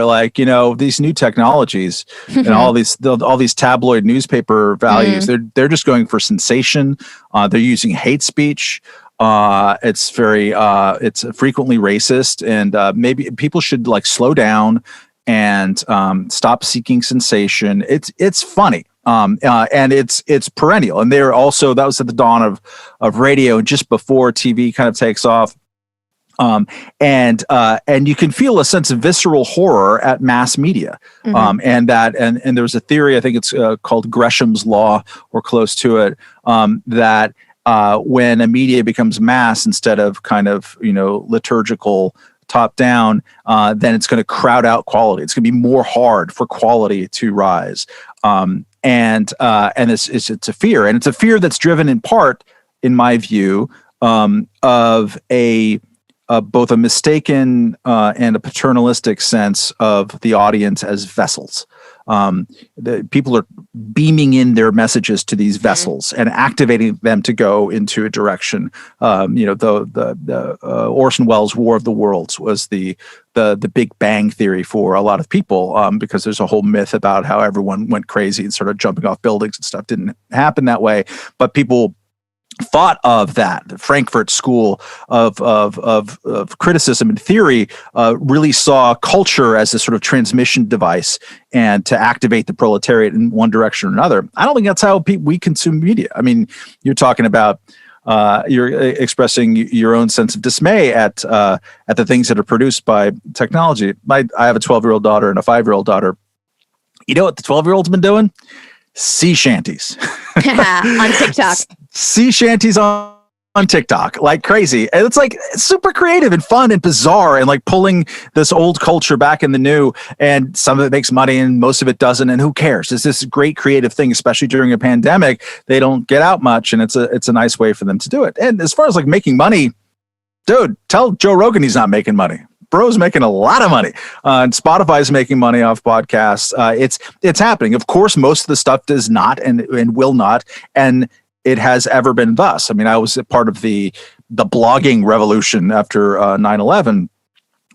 these new technologies and all these tabloid newspaper values, they're just going for sensation. They're using hate speech. It's frequently racist, and maybe people should slow down and stop seeking sensation. It's funny. And it's perennial. And they're also, that was at the dawn of radio, just before TV kind of takes off. And you can feel a sense of visceral horror at mass media. And there's a theory, I think it's called Gresham's Law or close to it, that when a media becomes mass instead of kind of, liturgical top down, then it's going to crowd out quality. It's going to be more hard for quality to rise. And it's a fear, and it's a fear that's driven in part, in my view, of both a mistaken and a paternalistic sense of the audience as vessels. The people are beaming in their messages to these vessels and activating them to go into a direction. The Orson Welles' War of the Worlds was the Big Bang theory for a lot of people, because there's a whole myth about how everyone went crazy and started jumping off buildings and stuff. Didn't happen that way, but people thought of that. The Frankfurt School of criticism and theory really saw culture as a sort of transmission device and to activate the proletariat in one direction or another. I don't think that's how we consume media. I mean, you're talking about you're expressing your own sense of dismay at the things that are produced by technology. I have a 12-year-old daughter and a 5-year-old daughter. You know what the 12-year-old's been doing? Sea shanties on TikTok. Sea shanties on TikTok like crazy. And it's like super creative and fun and bizarre and like pulling this old culture back in the new. And some of it makes money and most of it doesn't. And who cares? It's this great creative thing, especially during a pandemic. They don't get out much, and it's a nice way for them to do it. And as far as like making money, dude, tell Joe Rogan he's not making money. Bro's making a lot of money, and Spotify's making money off podcasts. It's happening. Of course, most of the stuff does not and will not, and it has ever been thus. I mean, I was a part of the blogging revolution after 9/11,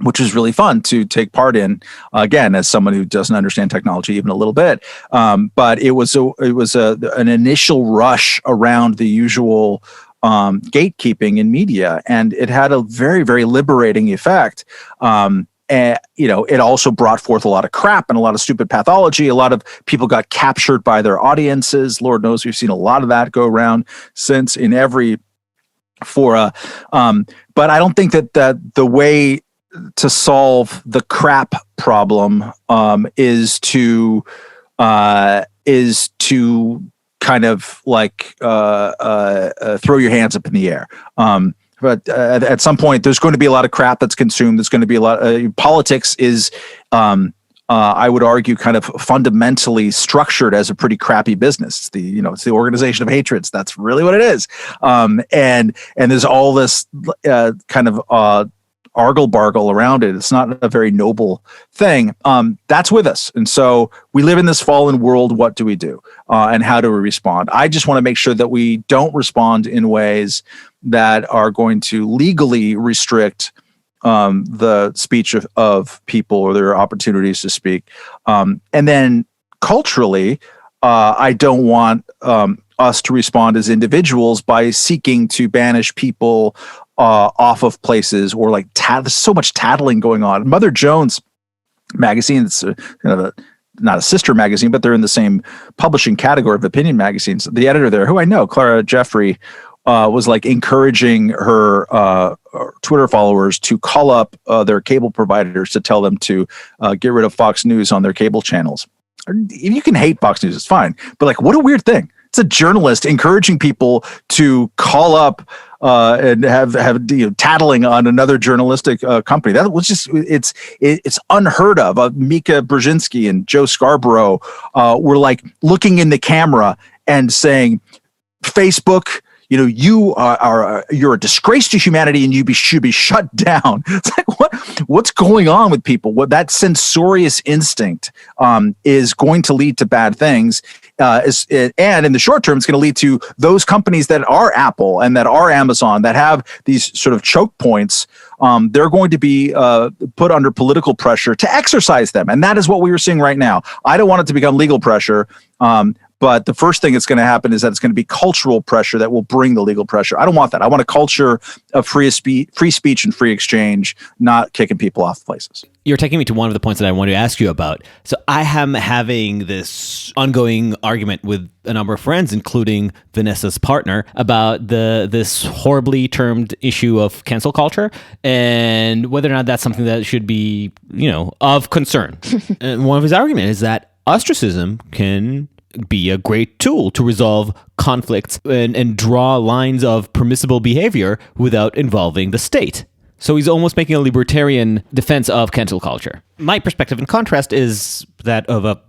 which was really fun to take part in. Again, as someone who doesn't understand technology even a little bit, but it was an initial rush around the usual gatekeeping in media, and it had a very, very liberating effect. And it also brought forth a lot of crap and a lot of stupid pathology. A lot of people got captured by their audiences. Lord knows we've seen a lot of that go around since in every fora. But I don't think that the way to solve the crap problem is to kind of like throw your hands up in the air. But at some point, there's going to be a lot of crap that's consumed. There's going to be a lot. Politics is, I would argue, kind of fundamentally structured as a pretty crappy business. It's the organization of hatreds. That's really what it is. And there's all this kind of argle-bargle around it. It's not a very noble thing. That's with us. And so we live in this fallen world. What do we do? And how do we respond? I just want to make sure that we don't respond in ways that are going to legally restrict the speech of people or their opportunities to speak. And then culturally, I don't want us to respond as individuals by seeking to banish people off of places, or like there's so much tattling going on. Mother Jones magazine, it's not a sister magazine, but they're in the same publishing category of opinion magazines. The editor there, who I know, Clara Jeffrey, was like encouraging her Twitter followers to call up their cable providers to tell them to get rid of Fox News on their cable channels. If you can hate Fox News, it's fine. But like, what a weird thing. It's a journalist encouraging people to call up and have tattling on another journalistic company. That was just it's unheard of. Mika Brzezinski and Joe Scarborough were like looking in the camera and saying, Facebook, you're a disgrace to humanity, and should be shut down. It's like, what's going on with people? What that censorious instinct is going to lead to bad things. And in the short term, it's going to lead to those companies that are Apple and that are Amazon that have these sort of choke points. They're going to be put under political pressure to exercise them. And that is what we are seeing right now. I don't want it to become legal pressure. But the first thing that's going to happen is that it's going to be cultural pressure that will bring the legal pressure. I don't want that. I want a culture of free speech and free exchange, not kicking people off places. You're taking me to one of the points that I want to ask you about. So I am having this ongoing argument with a number of friends, including Vanessa's partner, about this horribly termed issue of cancel culture and whether or not that's something that should be, of concern. And one of his arguments is that ostracism can be a great tool to resolve conflicts and draw lines of permissible behavior without involving the state. So he's almost making a libertarian defense of cancel culture. My perspective, in contrast, is that of a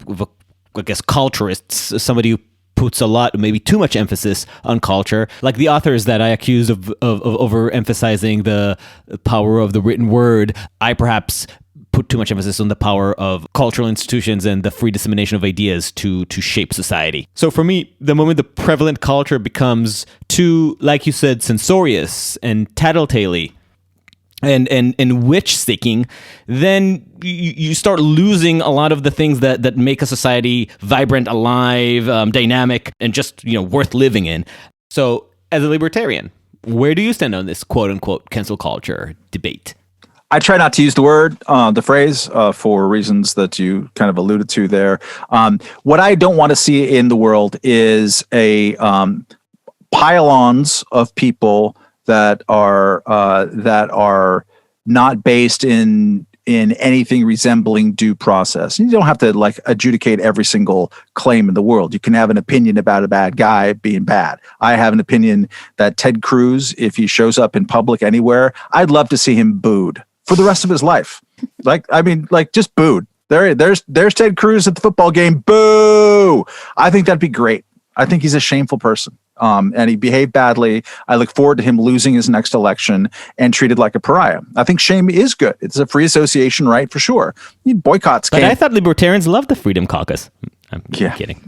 I guess, culturist, somebody who puts a lot, maybe too much emphasis on culture, like the authors that I accuse of overemphasizing the power of the written word. I perhaps put too much emphasis on the power of cultural institutions and the free dissemination of ideas to shape society. So for me, the moment the prevalent culture becomes too, like you said, censorious and tattletale-y, and witch sticking, then you start losing a lot of the things that make a society vibrant, alive, dynamic, and just worth living in. So as a libertarian, where do you stand on this quote unquote cancel culture debate? I try not to use the phrase for reasons that you kind of alluded to there. What I don't want to see in the world is a pile-ons of people that are not based in anything resembling due process. You don't have to adjudicate every single claim in the world. You can have an opinion about a bad guy being bad. I have an opinion that Ted Cruz, if he shows up in public anywhere, I'd love to see him booed for the rest of his life. Just booed. There's Ted Cruz at the football game. Boo! I think that'd be great. I think he's a shameful person. And he behaved badly. I look forward to him losing his next election and treated like a pariah. I think shame is good. It's a free association right, for sure. Boycotts. But I thought libertarians loved the Freedom Caucus. I'm kidding.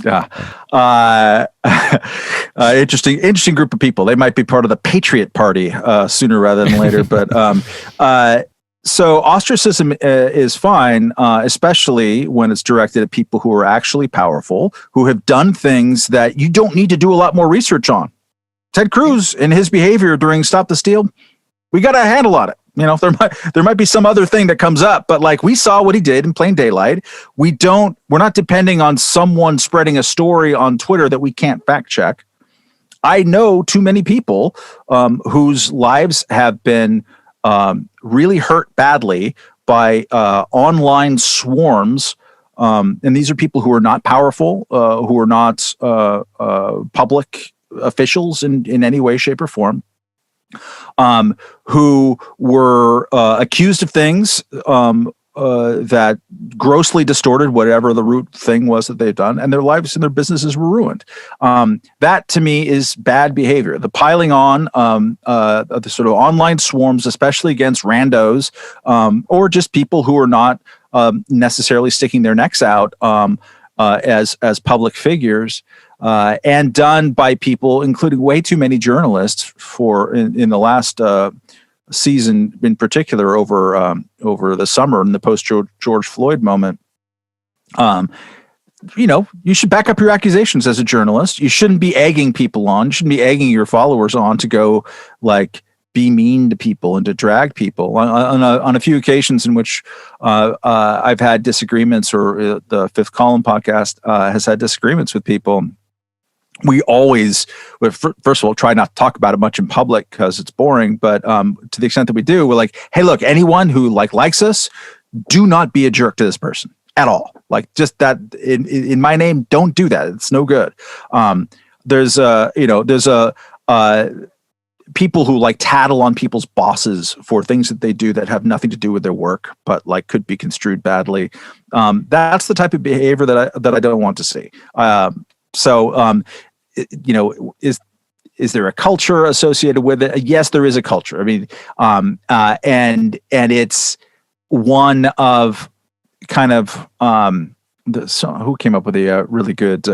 Interesting group of people. They might be part of the Patriot Party sooner rather than later. But so ostracism is fine, especially when it's directed at people who are actually powerful, who have done things that you don't need to do a lot more research on. Ted Cruz and his behavior during Stop the Steal, we got a handle on it. There might be some other thing that comes up, but we saw what he did in plain daylight. We're not depending on someone spreading a story on Twitter that we can't fact check. I know too many people whose lives have been really hurt badly by online swarms. And these are people who are not powerful, who are not public officials in any way, shape, or form, who were accused of things that grossly distorted whatever the root thing was that they've done, and their lives and their businesses were ruined. That to me is bad behavior. The piling on, the sort of online swarms, especially against randos, or just people who are not necessarily sticking their necks out as public figures, and done by people, including way too many journalists in the last season in particular over the summer and the post George Floyd moment. You should back up your accusations as a journalist. You shouldn't be egging people on. You shouldn't be egging your followers on to go be mean to people and to drag people. On a few occasions in which I've had disagreements, or the Fifth Column podcast has had disagreements with people, we always, first of all, try not to talk about it much in public because it's boring. But to the extent that we do, we're like, hey, look, anyone who likes us, do not be a jerk to this person at all. Just that in my name, don't do that. It's no good. There's people who tattle on people's bosses for things that they do that have nothing to do with their work, but could be construed badly. That's the type of behavior that I don't want to see. Is there a culture associated with it? Yes, there is a culture. I mean, and it's one of kind of who came up with a really good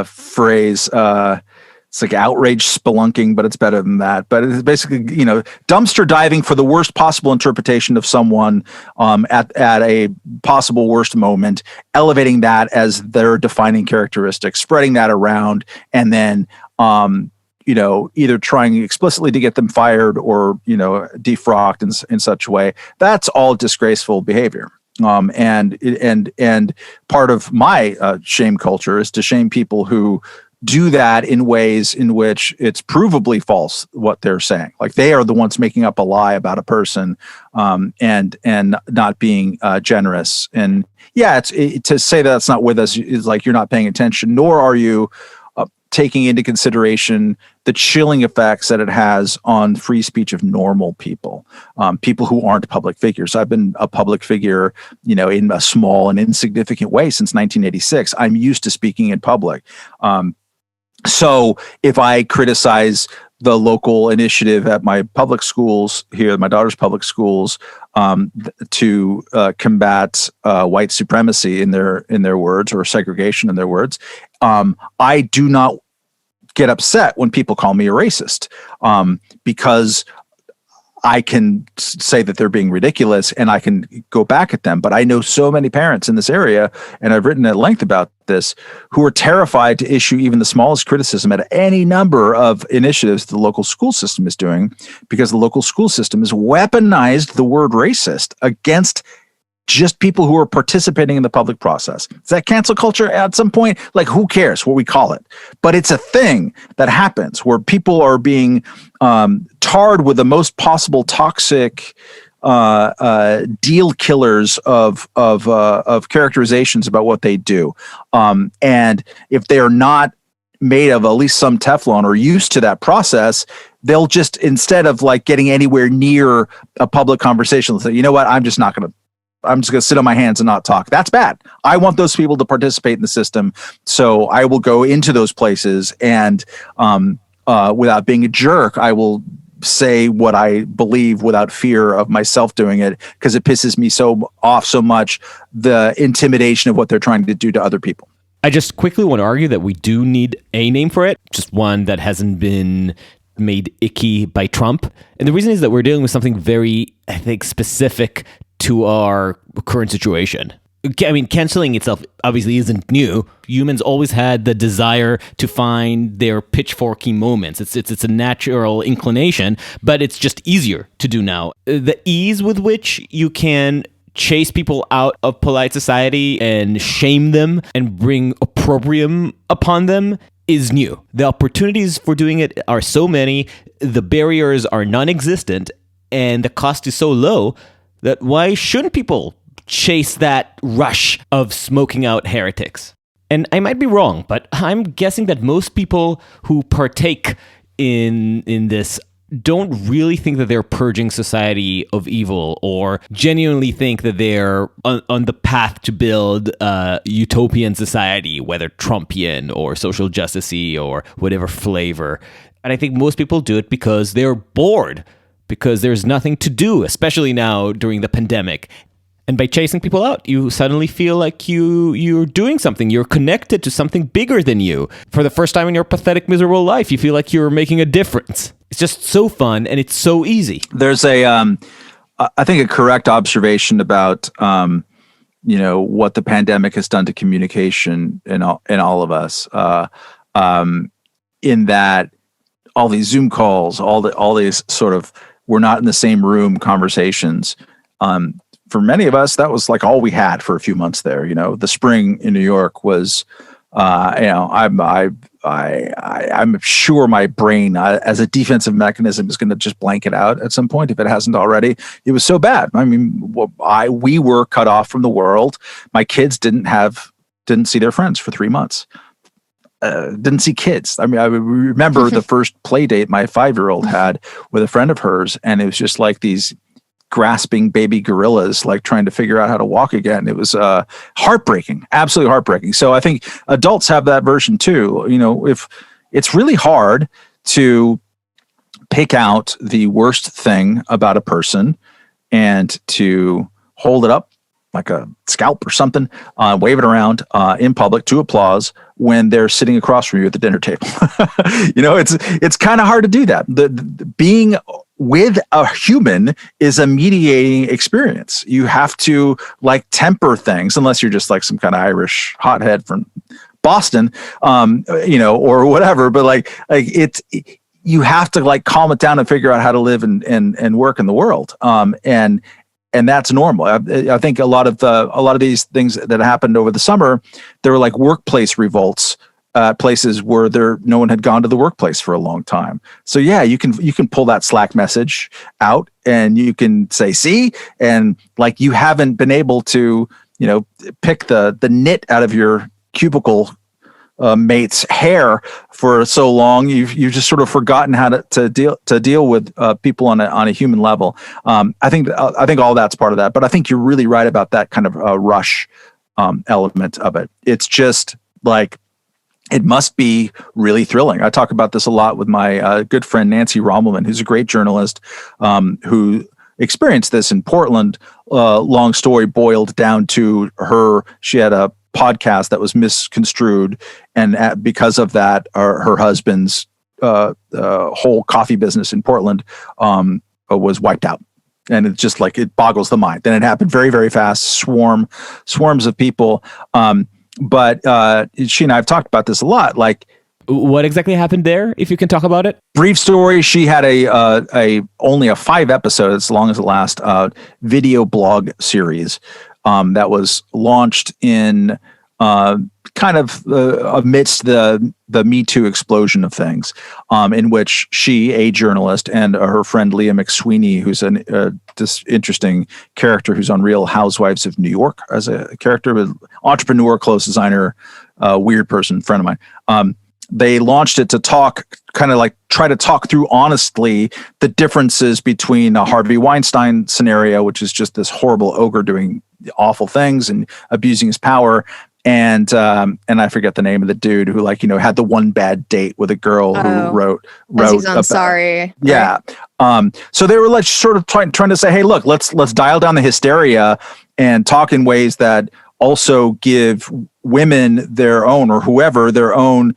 phrase. It's like outrage spelunking, but it's better than that. But it's basically, dumpster diving for the worst possible interpretation of someone at a possible worst moment, elevating that as their defining characteristic, spreading that around, and then either trying explicitly to get them fired or defrocked in such a way. That's all disgraceful behavior. And part of my shame culture is to shame people who do that in ways in which it's provably false what they're saying. Like they are the ones making up a lie about a person, and not being generous. And to say that's not with us is like you're not paying attention, nor are you taking into consideration the chilling effects that it has on free speech of normal people, people who aren't public figures. I've been a public figure, in a small and insignificant way since 1986. I'm used to speaking in public. So if I criticize the local initiative at my public schools here, my daughter's public schools, to combat white supremacy in their words, or segregation in their words, I do not get upset when people call me a racist, because I can say that they're being ridiculous and I can go back at them. But I know so many parents in this area, and I've written at length about this, who are terrified to issue even the smallest criticism at any number of initiatives the local school system is doing, because the local school system has weaponized the word racist against just people who are participating in the public process. Is that cancel culture at some point? Like, who cares what we call it? But it's a thing that happens where people are being tarred with the most possible toxic deal killers of characterizations about what they do. And if they are not made of at least some Teflon or used to that process, they'll just, instead of like getting anywhere near a public conversation, they'll say, you know what, I'm just going to sit on my hands and not talk. That's bad. I want those people to participate in the system. So I will go into those places and without being a jerk, I will say what I believe without fear of myself doing it, because it pisses me off so much, the intimidation of what they're trying to do to other people. I just quickly want to argue that we do need a name for it, just one that hasn't been made icky by Trump. And the reason is that we're dealing with something very, I think, specific to our current situation. I mean, canceling itself obviously isn't new. Humans always had the desire to find their pitchforky moments. It's a natural inclination, but it's just easier to do now. The ease with which you can chase people out of polite society and shame them and bring opprobrium upon them is new. The opportunities for doing it are so many, the barriers are non-existent, and the cost is so low that why shouldn't people chase that rush of smoking out heretics? And I might be wrong, but I'm guessing that most people who partake in this don't really think that they're purging society of evil, or genuinely think that they're on the path to build a utopian society, whether Trumpian or social justice-y or whatever flavor. And I think most people do it because they're bored, because there's nothing to do, especially now during the pandemic. And by chasing people out, you suddenly feel like you're doing something. You're connected to something bigger than you. For the first time in your pathetic, miserable life, you feel like you're making a difference. It's just so fun, and it's so easy. There's I think, a correct observation about, what the pandemic has done to communication in all of us. In that, all these Zoom calls, all these sort of, we're not in the same room conversations. For many of us, that was like all we had for a few months there. The spring in New York was, I'm sure my brain, as a defensive mechanism, is going to just blank it out at some point if it hasn't already. It was so bad. I mean, we were cut off from the world. My kids didn't see their friends for 3 months. Didn't see kids. I mean, I remember the first play date my 5-year-old had with a friend of hers, and it was just like these grasping baby gorillas, like trying to figure out how to walk again. It was heartbreaking, absolutely heartbreaking. So I think adults have that version too. If it's really hard to pick out the worst thing about a person and to hold it up like a scalp or something, wave it around in public to applause when they're sitting across from you at the dinner table. It's kind of hard to do that. The being with a human is a mediating experience. You have to like temper things, unless you're just like some kind of Irish hothead from Boston, or whatever. But like you have to like calm it down and figure out how to live and work in the world. And that's normal. I think a lot of these things that happened over the summer, there were like workplace revolts, places where no one had gone to the workplace for a long time. So yeah, you can pull that Slack message out and you can say, see, and like you haven't been able to, pick the knit out of your cubicle mate's hair for so long. You've just sort of forgotten how to deal with people on a human level. I think all that's part of that, but I think you're really right about that kind of rush element of it. It's just like, it must be really thrilling. I talk about this a lot with my good friend Nancy Rommelman, who's a great journalist who experienced this in Portland. Long story boiled down to her. She had a podcast that was misconstrued, and because of that, her husband's whole coffee business in Portland was wiped out. And it's just like, it boggles the mind. Then it happened very, very fast. Swarms of people. But she and I have talked about this a lot. Like, what exactly happened there? If you can talk about it. Brief story. She had only a 5 episode, as long as it last, video blog series that was launched in kind of amidst the Me Too explosion of things, in which she, a journalist, and her friend Leah McSweeney, who's this interesting character who's on Real Housewives of New York as a character, but entrepreneur, clothes designer, weird person, friend of mine. They launched it to try to talk through honestly the differences between a Harvey Weinstein scenario, which is just this horrible ogre doing awful things and abusing his power, and I forget the name of the dude who had the one bad date with a girl who wrote He's on Sorry. Yeah. So they were like sort of trying to say, hey, look, let's dial down the hysteria and talk in ways that also give women their own, or whoever, their own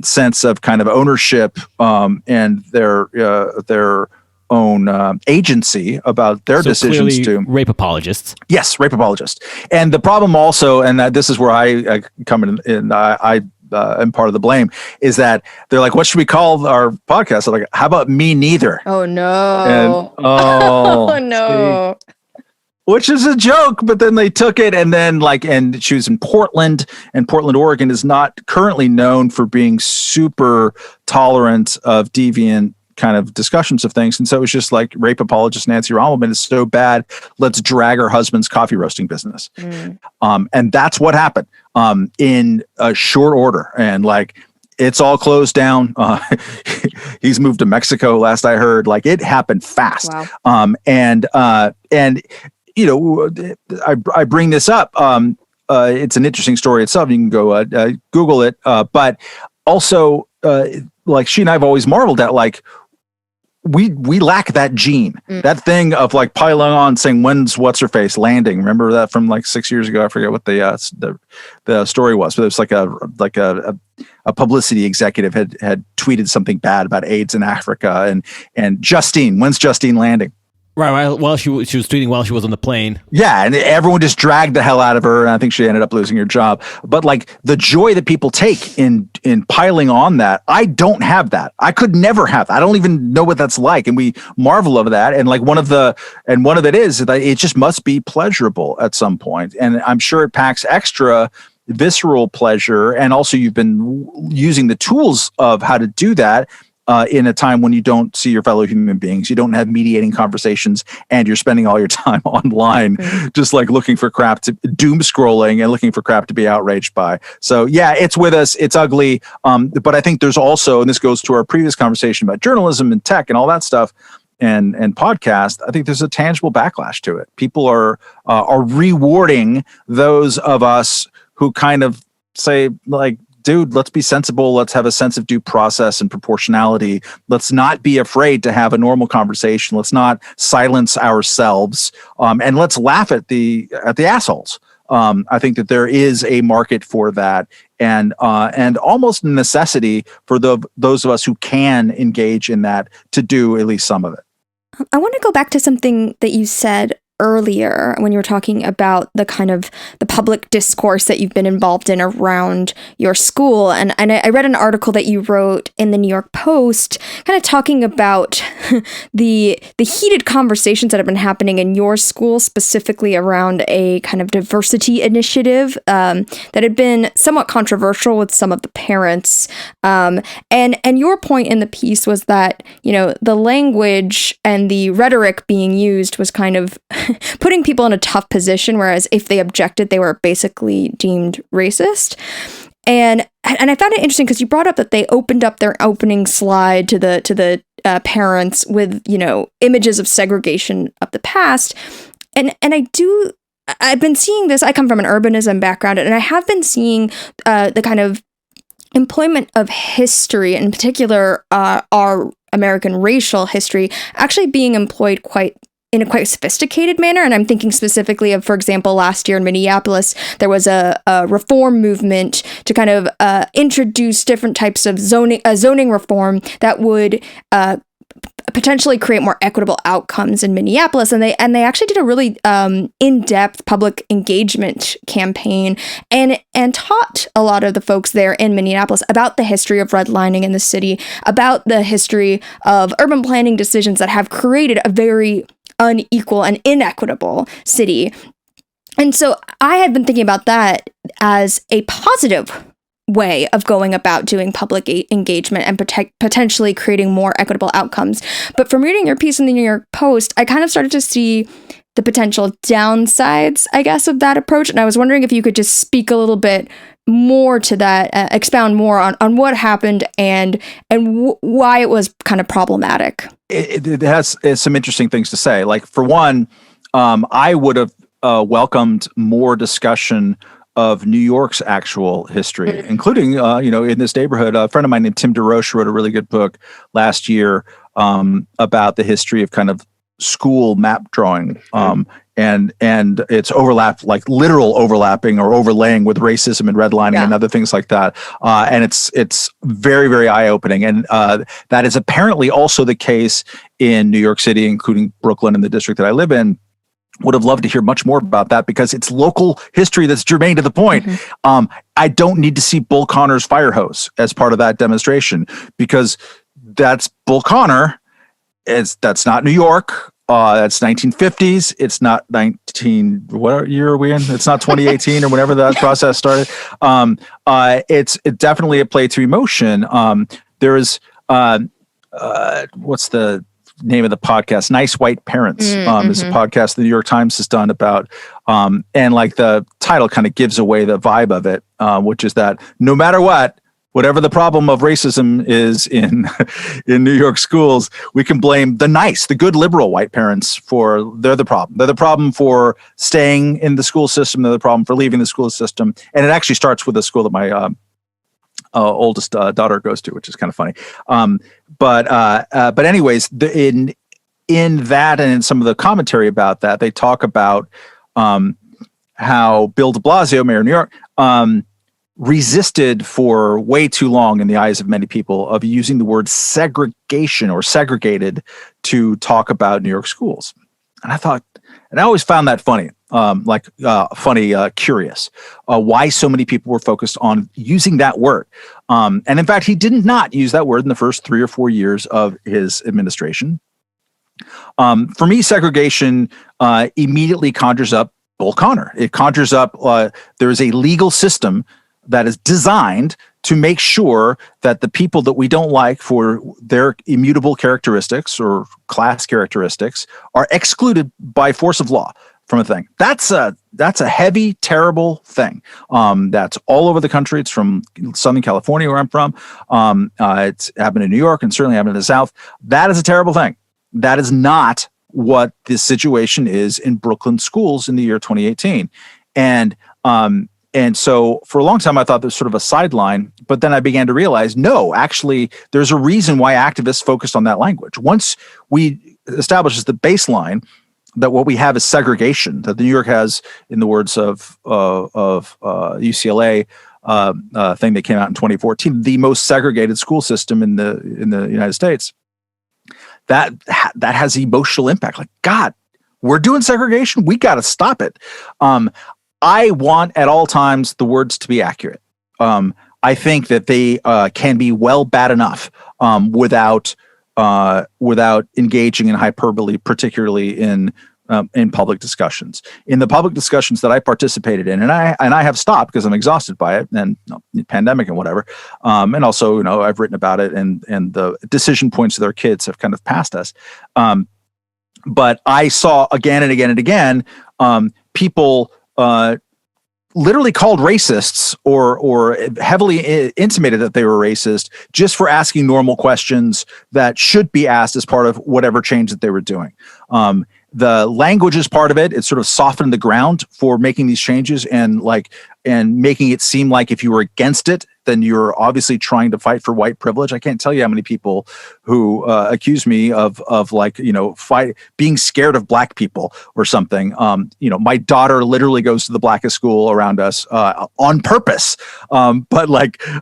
sense of kind of ownership and their own agency about their decisions to rape apologists. Yes, rape apologists. And the problem also, and this is where I come in, and I am part of the blame, is that they're like, what should we call our podcast? I'm like, how about Me Neither? Oh no. And, oh no. See, which is a joke, but then they took it, and then and she was in Portland, and Portland, Oregon is not currently known for being super tolerant of deviant kind of discussions of things. And so it was just like, rape apologist Nancy Rommelman is so bad, let's drag her husband's coffee roasting business. And that's what happened in a short order. And it's all closed down. He's moved to Mexico, last I heard. It happened fast. Wow. I bring this up. It's an interesting story itself. You can go Google it. But also, she and I have always marveled at, we lack that gene, that thing of piling on, saying, when's what's her face landing? Remember that from 6 years ago? I forget what the story was, but it was a publicity executive had tweeted something bad about AIDS in Africa, and Justine, when's Justine landing? Right. Well, she was tweeting while she was on the plane. Yeah, and everyone just dragged the hell out of her, and I think she ended up losing her job. But the joy that people take in piling on that, I don't have that. I could never have that. I don't even know what that's like, and we marvel over that. And one of it is that it just must be pleasurable at some point, and I'm sure it packs extra visceral pleasure. And also, you've been using the tools of how to do that. In a time when you don't see your fellow human beings, you don't have mediating conversations, and you're spending all your time online, just looking for crap to doom scrolling and looking for crap to be outraged by. So yeah, it's with us. It's ugly. But I think there's also, and this goes to our previous conversation about journalism and tech and all that stuff, and podcast. I think there's a tangible backlash to it. People are rewarding those of us who kind of say dude, let's be sensible. Let's have a sense of due process and proportionality. Let's not be afraid to have a normal conversation. Let's not silence ourselves, and let's laugh at the assholes. I think that there is a market for that, and almost a necessity for those of us who can engage in that to do at least some of it. I want to go back to something that you said earlier when you were talking about the kind of the public discourse that you've been involved in around your school. And I read an article that you wrote in the New York Post kind of talking about the heated conversations that have been happening in your school, specifically around a kind of diversity initiative that had been somewhat controversial with some of the parents. And your point in the piece was that, the language and the rhetoric being used was kind of putting people in a tough position, whereas if they objected, they were basically deemed racist. And I found it interesting because you brought up that they opened up their opening slide to the parents with images of segregation of the past, and I've been seeing this. I come from an urbanism background, and I have been seeing the kind of employment of history, in particular our American racial history, actually being employed in a quite sophisticated manner. And I'm thinking specifically of, for example, last year in Minneapolis, there was a reform movement to kind of introduce different types of zoning reform that would potentially create more equitable outcomes in Minneapolis. And they actually did a really in-depth public engagement campaign and taught a lot of the folks there in Minneapolis about the history of redlining in the city, about the history of urban planning decisions that have created a very unequal and inequitable city. And so I had been thinking about that as a positive way of going about doing public engagement and potentially creating more equitable outcomes. But from reading your piece in the New York Post, I kind of started to see the potential downsides, I guess, of that approach. And I was wondering if you could just speak a little bit more to that, expound more on what happened and why it was kind of problematic. It has some interesting things to say. Like, for one, I would have welcomed more discussion of New York's actual history, including, in this neighborhood. A friend of mine named Tim DeRoche wrote a really good book last year about the history of kind of school map drawing. And it's overlap, like literal overlapping or overlaying with racism and redlining and other things like that. And it's very, very eye-opening. And that is apparently also the case in New York City, including Brooklyn and the district that I live in. Would have loved to hear much more about that because it's local history that's germane to the point. I don't need to see Bull Connor's fire hose as part of that demonstration because that's Bull Connor. That's not New York. That's 1950s. It's not what year are we in? It's not 2018 or whenever that process started. It's definitely a play to emotion. There is what's the name of the podcast? Nice White Parents is a podcast the New York Times has done about, and like the title kind of gives away the vibe of it, which is that no matter whatever the problem of racism is in New York schools, we can blame the good liberal white parents they're the problem. They're the problem for staying in the school system. They're the problem for leaving the school system. And it actually starts with the school that my oldest daughter goes to, which is kind of funny. But anyways, in that and in some of the commentary about that, they talk about how Bill de Blasio, mayor of New York, resisted for way too long in the eyes of many people of using the word segregation or segregated to talk about New York schools. And I always found that funny. Curious why so many people were focused on using that word. And in fact, he did not use that word in the first 3 or 4 years of his administration. For me, segregation immediately conjures up Bull Connor. It conjures up there is a legal system that is designed to make sure that the people that we don't like for their immutable characteristics or class characteristics are excluded by force of law from a thing. That's a heavy, terrible thing. That's all over the country. It's from Southern California, where I'm from. It's happened in New York and certainly happened in the South. That is a terrible thing. That is not what the situation is in Brooklyn schools in the year 2018. And And so for a long time, I thought this was sort of a sideline, but then I began to realize, no, actually, there's a reason why activists focused on that language. Once we establish the baseline that what we have is segregation, that New York has, in the words of UCLA, thing that came out in 2014, the most segregated school system in the United States. That has emotional impact. Like, God, we're doing segregation. We got to stop it. I want at all times the words to be accurate. I think that they can be well bad enough without engaging in hyperbole, particularly in public discussions. In the public discussions that I participated in, and I have stopped because I'm exhausted by it, and pandemic and whatever. And also, I've written about it, and the decision points of their kids have kind of passed us. But I saw again and again and again people literally called racists or heavily intimated that they were racist just for asking normal questions that should be asked as part of whatever change that they were doing. The language is part of it. It's sort of softened the ground for making these changes and making it seem like if you were against it, then you're obviously trying to fight for white privilege. I can't tell you how many people who accuse me of being scared of black people or something. My daughter literally goes to the blackest school around us on purpose. But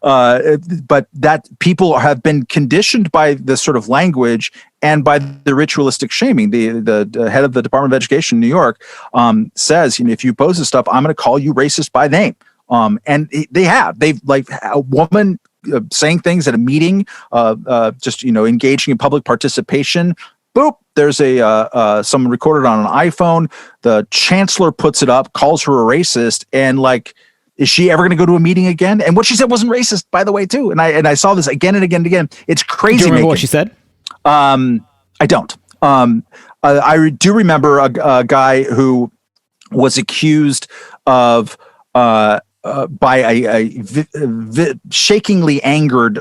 that people have been conditioned by this sort of language and by the ritualistic shaming. The head of the Department of Education in New York says, if you oppose this stuff, I'm going to call you racist by name. And they've like a woman saying things at a meeting, just engaging in public participation. Boop, there's someone recorded on an iPhone. The chancellor puts it up, calls her a racist, and is she ever going to go to a meeting again? And what she said wasn't racist, by the way, too. And I saw this again and again and again. It's crazy. Do you remember what she said? I don't. I do remember a guy who was accused of by a shakingly angered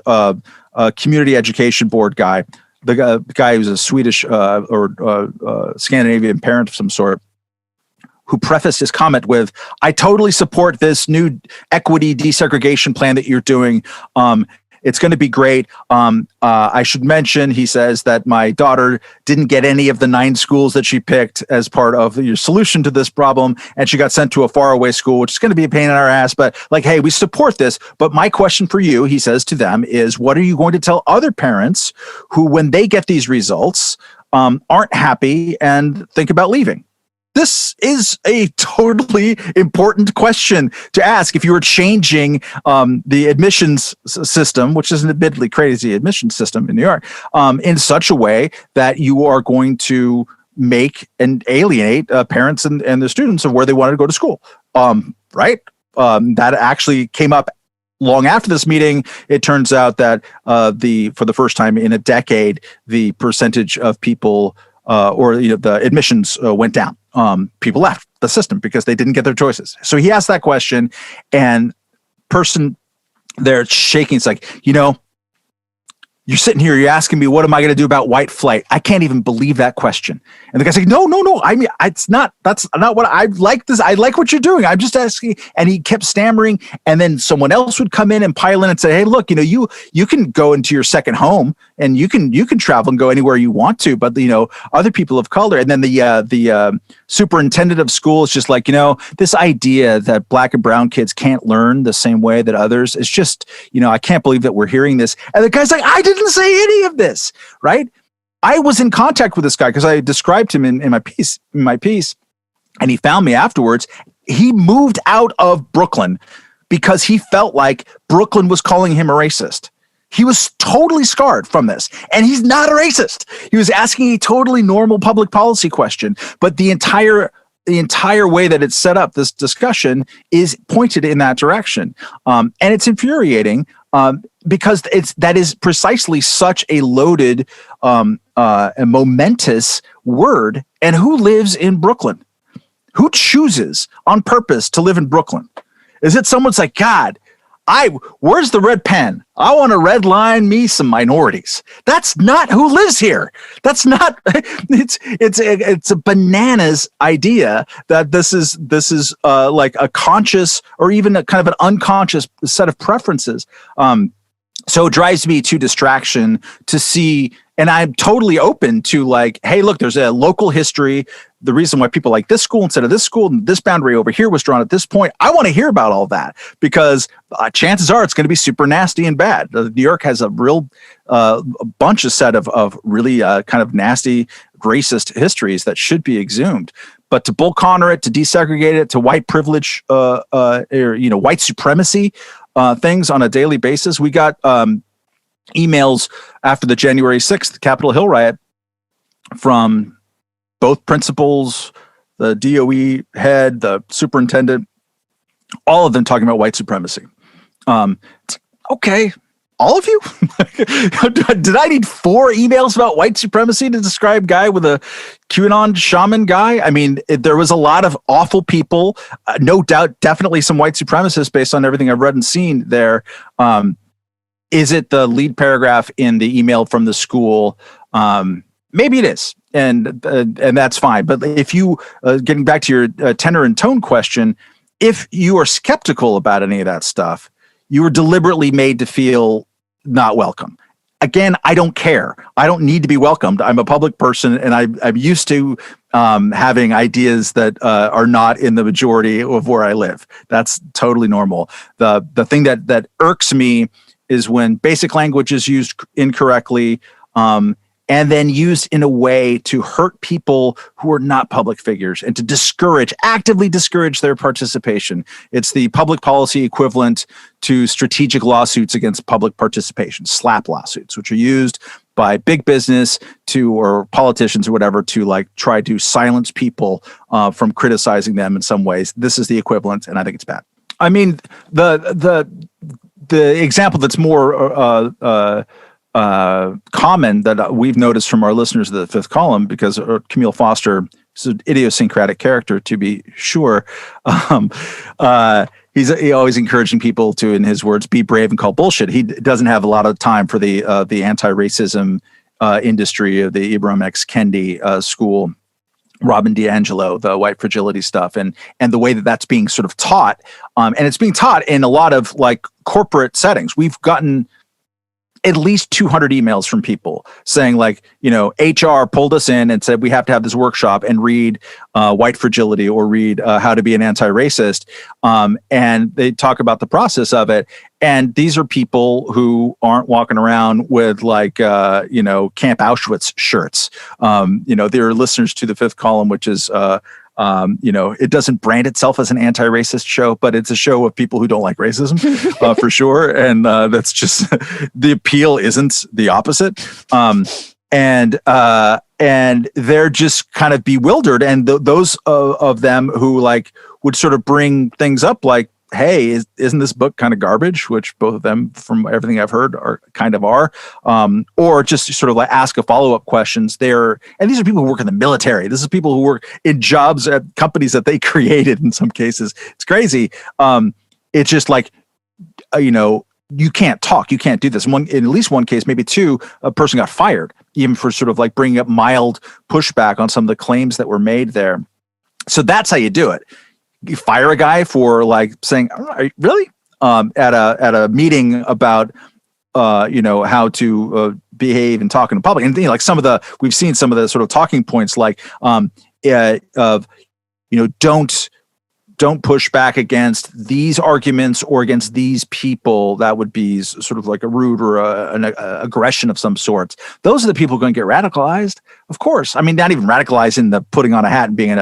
community education board guy, the guy who's a Swedish or Scandinavian parent of some sort, who prefaced his comment with, "I totally support this new equity desegregation plan that you're doing. It's going to be great. I should mention," he says, "that my daughter didn't get any of the 9 schools that she picked as part of your solution to this problem. And she got sent to a faraway school, which is going to be a pain in our ass. But hey, we support this. But my question for you," he says to them, "is what are you going to tell other parents who, when they get these results, aren't happy and think about leaving?" This is a totally important question to ask if you were changing the admissions system, which is an admittedly crazy admissions system in New York, in such a way that you are going to make and alienate parents and the students of where they wanted to go to school. Right? That actually came up long after this meeting. It turns out that for the first time in a decade, the percentage of people the admissions went down. People left the system because they didn't get their choices. So he asked that question, and person there shaking. It's like, you're sitting here, you're asking me, what am I going to do about white flight? I can't even believe that question. And the guy's like, no. I mean, that's not what I like this. I like what you're doing. I'm just asking. And he kept stammering. And then someone else would come in and pile in and say, hey, look, you can go into your second home and you can travel and go anywhere you want to. But, other people of color. And then the superintendent of school is just like, this idea that black and brown kids can't learn the same way that others, it's just, I can't believe that we're hearing this. And the guy's like, I didn't say any of this, right? I was in contact with this guy because I described him in my piece, and he found me afterwards. He moved out of Brooklyn because he felt like Brooklyn was calling him a racist. He was totally scarred from this, and he's not a racist. He was asking a totally normal public policy question, but the entire way that it's set up, this discussion is pointed in that direction. And it's infuriating because that is precisely such a loaded and momentous word. And who lives in Brooklyn? Who chooses on purpose to live in Brooklyn? Is it someone's like, God, Where's the red pen? I want to red line me some minorities. That's not who lives here. That's not, it's a bananas idea that this is like a conscious or even a kind of an unconscious set of preferences. So it drives me to distraction to see, and I'm totally open to like, hey, look, there's a local history. The reason why people like this school instead of this school, and this boundary over here was drawn at this point. I want to hear about all that because chances are it's going to be super nasty and bad. New York has a real bunch of set of really kind of nasty racist histories that should be exhumed. But to bull Connor it, to desegregate it, to white privilege, or white supremacy things on a daily basis. We got emails after the January 6th Capitol Hill riot from both principals, the DOE head, the superintendent, all of them talking about white supremacy. Okay, all of you? Did I need 4 emails about white supremacy to describe guy with a QAnon shaman guy? I mean, there was a lot of awful people, no doubt, definitely some white supremacists based on everything I've read and seen there. Is it the lead paragraph in the email from the school? Maybe it is, and that's fine. But if you, getting back to your tenor and tone question, if you are skeptical about any of that stuff, you were deliberately made to feel not welcome. Again, I don't care. I don't need to be welcomed. I'm a public person, and I'm used to having ideas that are not in the majority of where I live. That's totally normal. The thing that irks me is when basic language is used incorrectly, and then used in a way to hurt people who are not public figures and to actively discourage their participation. It's the public policy equivalent to strategic lawsuits against public participation, SLAPP lawsuits, which are used by big business or politicians or whatever to like try to silence people from criticizing them in some ways. This is the equivalent, and I think it's bad. I mean, the example that's more common that we've noticed from our listeners of the Fifth Column, because Camille Foster is an idiosyncratic character, to be sure. He's always encouraging people to, in his words, be brave and call bullshit. He doesn't have a lot of time for the anti-racism industry of the Ibram X. Kendi school. Robin DiAngelo, the white fragility stuff, and the way that that's being sort of taught, and it's being taught in a lot of like corporate settings. We've gotten at least 200 emails from people saying like, HR pulled us in and said we have to have this workshop and read White Fragility or read How to Be an Anti-Racist, and they talk about the process of it. And these are people who aren't walking around with like, Camp Auschwitz shirts. They're listeners to the Fifth Column, which is, it doesn't brand itself as an anti-racist show, but it's a show of people who don't like racism, for sure. And that's just the appeal isn't the opposite. And they're just kind of bewildered. And those of them who like would sort of bring things up like, hey, isn't this book kind of garbage? Which both of them, from everything I've heard, are. Or just sort of like ask a follow-up questions. And these are people who work in the military. This is people who work in jobs at companies that they created in some cases. It's crazy. It's just like, you can't talk. You can't do this. In at least one case, maybe 2, a person got fired, even for sort of like bringing up mild pushback on some of the claims that were made there. So that's how you do it. You fire a guy for like saying, really? At a meeting about, how to behave and talk in public. And like we've seen some of the sort of talking points like, don't push back against these arguments or against these people. That would be sort of like a rude or an aggression of some sort. Those are the people who are going to get radicalized. Of course. I mean, not even radicalized in the putting on a hat and being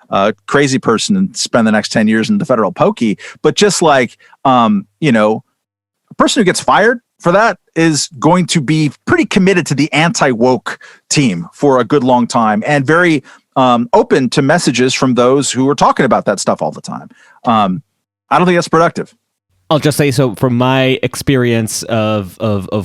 a crazy person and spend the next 10 years in the federal pokey, but just like, a person who gets fired for that is going to be pretty committed to the anti-woke team for a good long time and very open to messages from those who are talking about that stuff all the time. I don't think that's productive. I'll just say, so from my experience of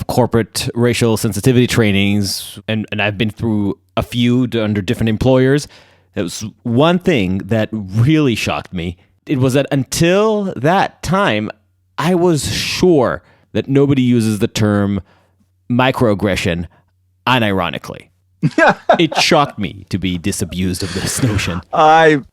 corporate racial sensitivity trainings, and I've been through a few under different employers, there was one thing that really shocked me. It was that until that time, I was sure that nobody uses the term microaggression unironically. It shocked me to be disabused of this notion. I'll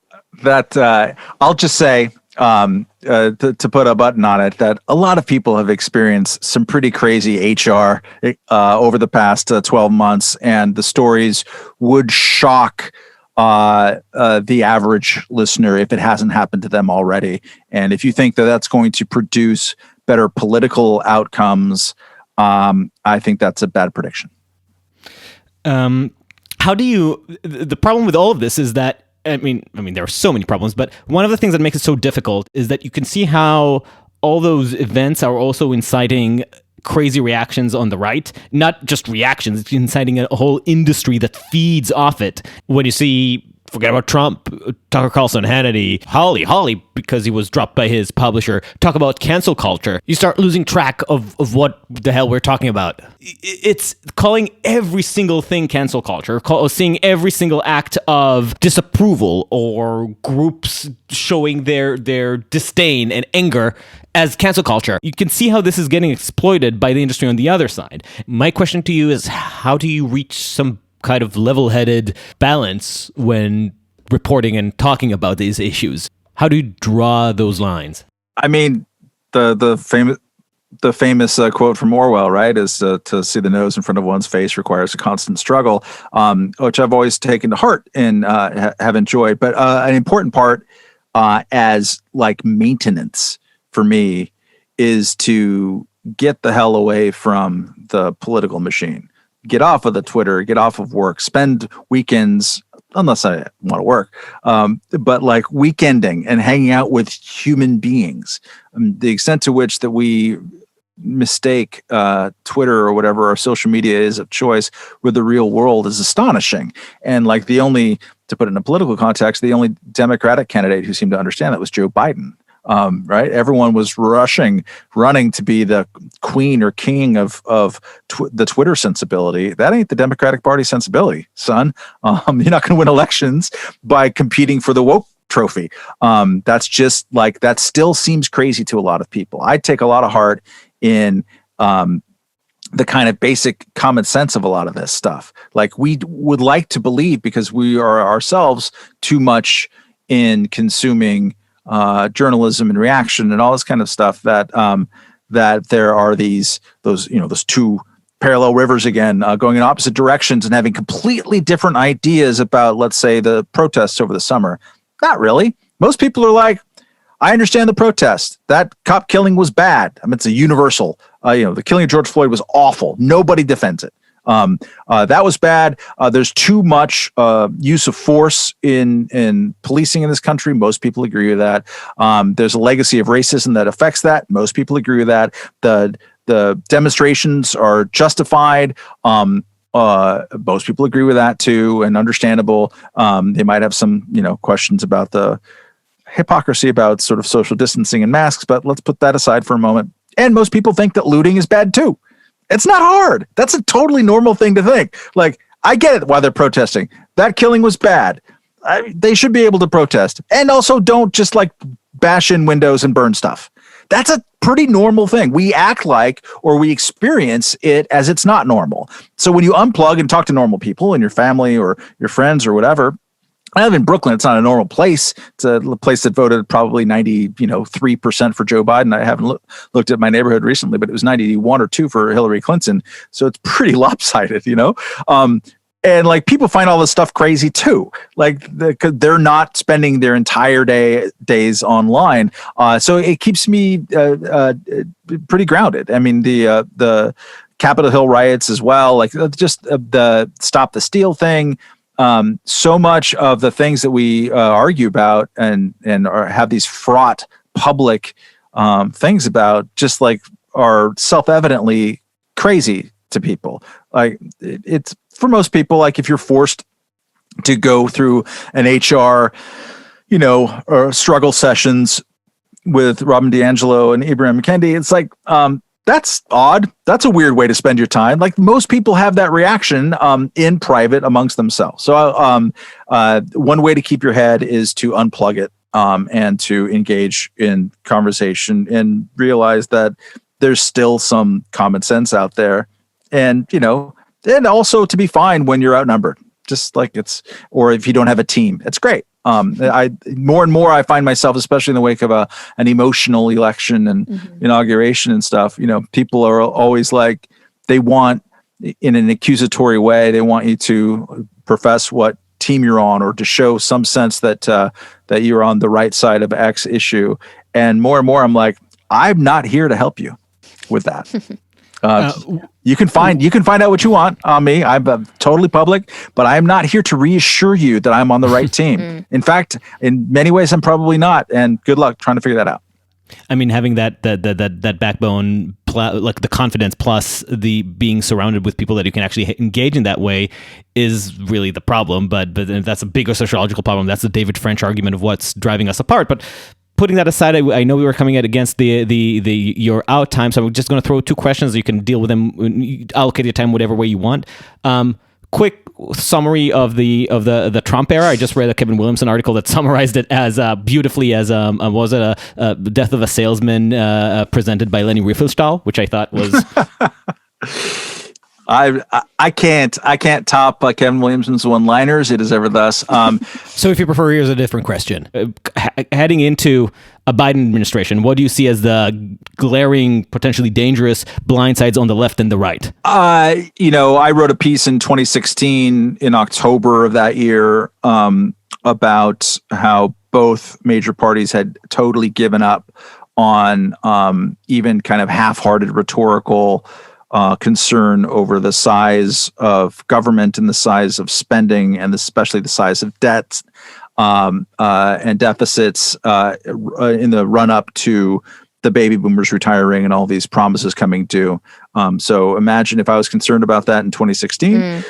just say, to put a button on it, that a lot of people have experienced some pretty crazy HR over the past 12 months, and the stories would shock the average listener if it hasn't happened to them already. And if you think that that's going to produce better political outcomes, I think that's a bad prediction. How do you? The problem with all of this is that I mean, there are so many problems, but one of the things that makes it so difficult is that you can see how all those events are also inciting crazy reactions on the right. Not just reactions, it's inciting a whole industry that feeds off it. When you see, forget about Trump, Tucker Carlson, Hannity, Holly, because he was dropped by his publisher, talk about cancel culture, you start losing track of what the hell we're talking about. It's calling every single thing cancel culture, seeing every single act of disapproval or groups showing their disdain and anger as cancel culture. You can see how this is getting exploited by the industry on the other side. My question to you is, how do you reach some kind of level-headed balance when reporting and talking about these issues? How do you draw those lines? I mean, the famous quote from Orwell, right, is to see the nose in front of one's face requires a constant struggle, which I've always taken to heart and have enjoyed. But an important part as like maintenance for me is to get the hell away from the political machine. Get off of the Twitter, get off of work, spend weekends, unless I want to work, but like weekending and hanging out with human beings. The extent to which that we mistake Twitter or whatever our social media is of choice with the real world is astonishing. And like to put it in a political context, the only Democratic candidate who seemed to understand that was Joe Biden. Right? Everyone was running to be the queen or king of the Twitter sensibility. That ain't the Democratic Party sensibility, son. You're not going to win elections by competing for the woke trophy. That's just like, that still seems crazy to a lot of people. I take a lot of heart in the kind of basic common sense of a lot of this stuff. Like, we would like to believe, because we are ourselves too much in consuming journalism and reaction and all this kind of stuff, that there are those two parallel rivers again, going in opposite directions and having completely different ideas about, let's say, the protests over the summer. Not really. Most people are like, I understand the protest. That cop killing was bad. I mean, it's a universal. The killing of George Floyd was awful. Nobody defends it. That was bad. There's too much use of force in policing in this country. Most people agree with that. There's a legacy of racism that affects that. Most people agree with that. The demonstrations are justified. Most people agree with that too, and understandable. They might have some, questions about the hypocrisy about sort of social distancing and masks, but let's put that aside for a moment. And most people think that looting is bad too. It's not hard. That's a totally normal thing to think. Like, I get it why they're protesting. That killing was bad. They should be able to protest. And also don't just like bash in windows and burn stuff. That's a pretty normal thing. We act like, or we experience it as it's not normal. So when you unplug and talk to normal people and your family or your friends or whatever, I live in Brooklyn. It's not a normal place. It's a place that voted probably 3% for Joe Biden. I haven't looked at my neighborhood recently, but it was 91 or 2 for Hillary Clinton. So it's pretty lopsided, And like, people find all this stuff crazy too. Like, they're not spending their entire days online. So it keeps me pretty grounded. I mean, the Capitol Hill riots as well, like just the Stop the Steal thing. So much of the things that we argue about and have these fraught public things about just like are self-evidently crazy to people. Like, it's for most people, like if you're forced to go through an HR, or struggle sessions with Robin DiAngelo and Ibrahim Kendi, it's like, that's odd. That's a weird way to spend your time. Like, most people have that reaction in private amongst themselves. So one way to keep your head is to unplug it and to engage in conversation and realize that there's still some common sense out there. And, and also to be fine when you're outnumbered, just like or if you don't have a team, it's great. More and more I find myself, especially in the wake of an emotional election and inauguration and stuff, people are always like, they want, in an accusatory way, they want you to profess what team you're on, or to show some sense that that you're on the right side of X issue. And more I'm like, I'm not here to help you with that. You can find out what you want on me. I'm totally public, but I'm not here to reassure you that I'm on the right team. In fact, in many ways, I'm probably not. And good luck trying to figure that out. I mean, having that backbone, like the confidence plus the being surrounded with people that you can actually engage in that way, is really the problem. But that's a bigger sociological problem. That's the David French argument of what's driving us apart. But putting that aside, I know we were coming against the your out time, so I'm just going to throw two questions. You can deal with them, allocate your time whatever way you want. Quick summary of the Trump era. I just read a Kevin Williamson article that summarized it as beautifully as was it a Death of a Salesman presented by Lenny Riefenstahl, which I thought was. I can't top Kevin Williamson's one-liners. It is ever thus. So if you prefer, here's a different question. Heading into a Biden administration, what do you see as the glaring, potentially dangerous blind sides on the left and the right? I wrote a piece in 2016 in October of that year about how both major parties had totally given up on even kind of half-hearted rhetorical concern over the size of government and the size of spending, and especially the size of debts and deficits in the run-up to the baby boomers retiring and all these promises coming due. So imagine if I was concerned about that in 2016,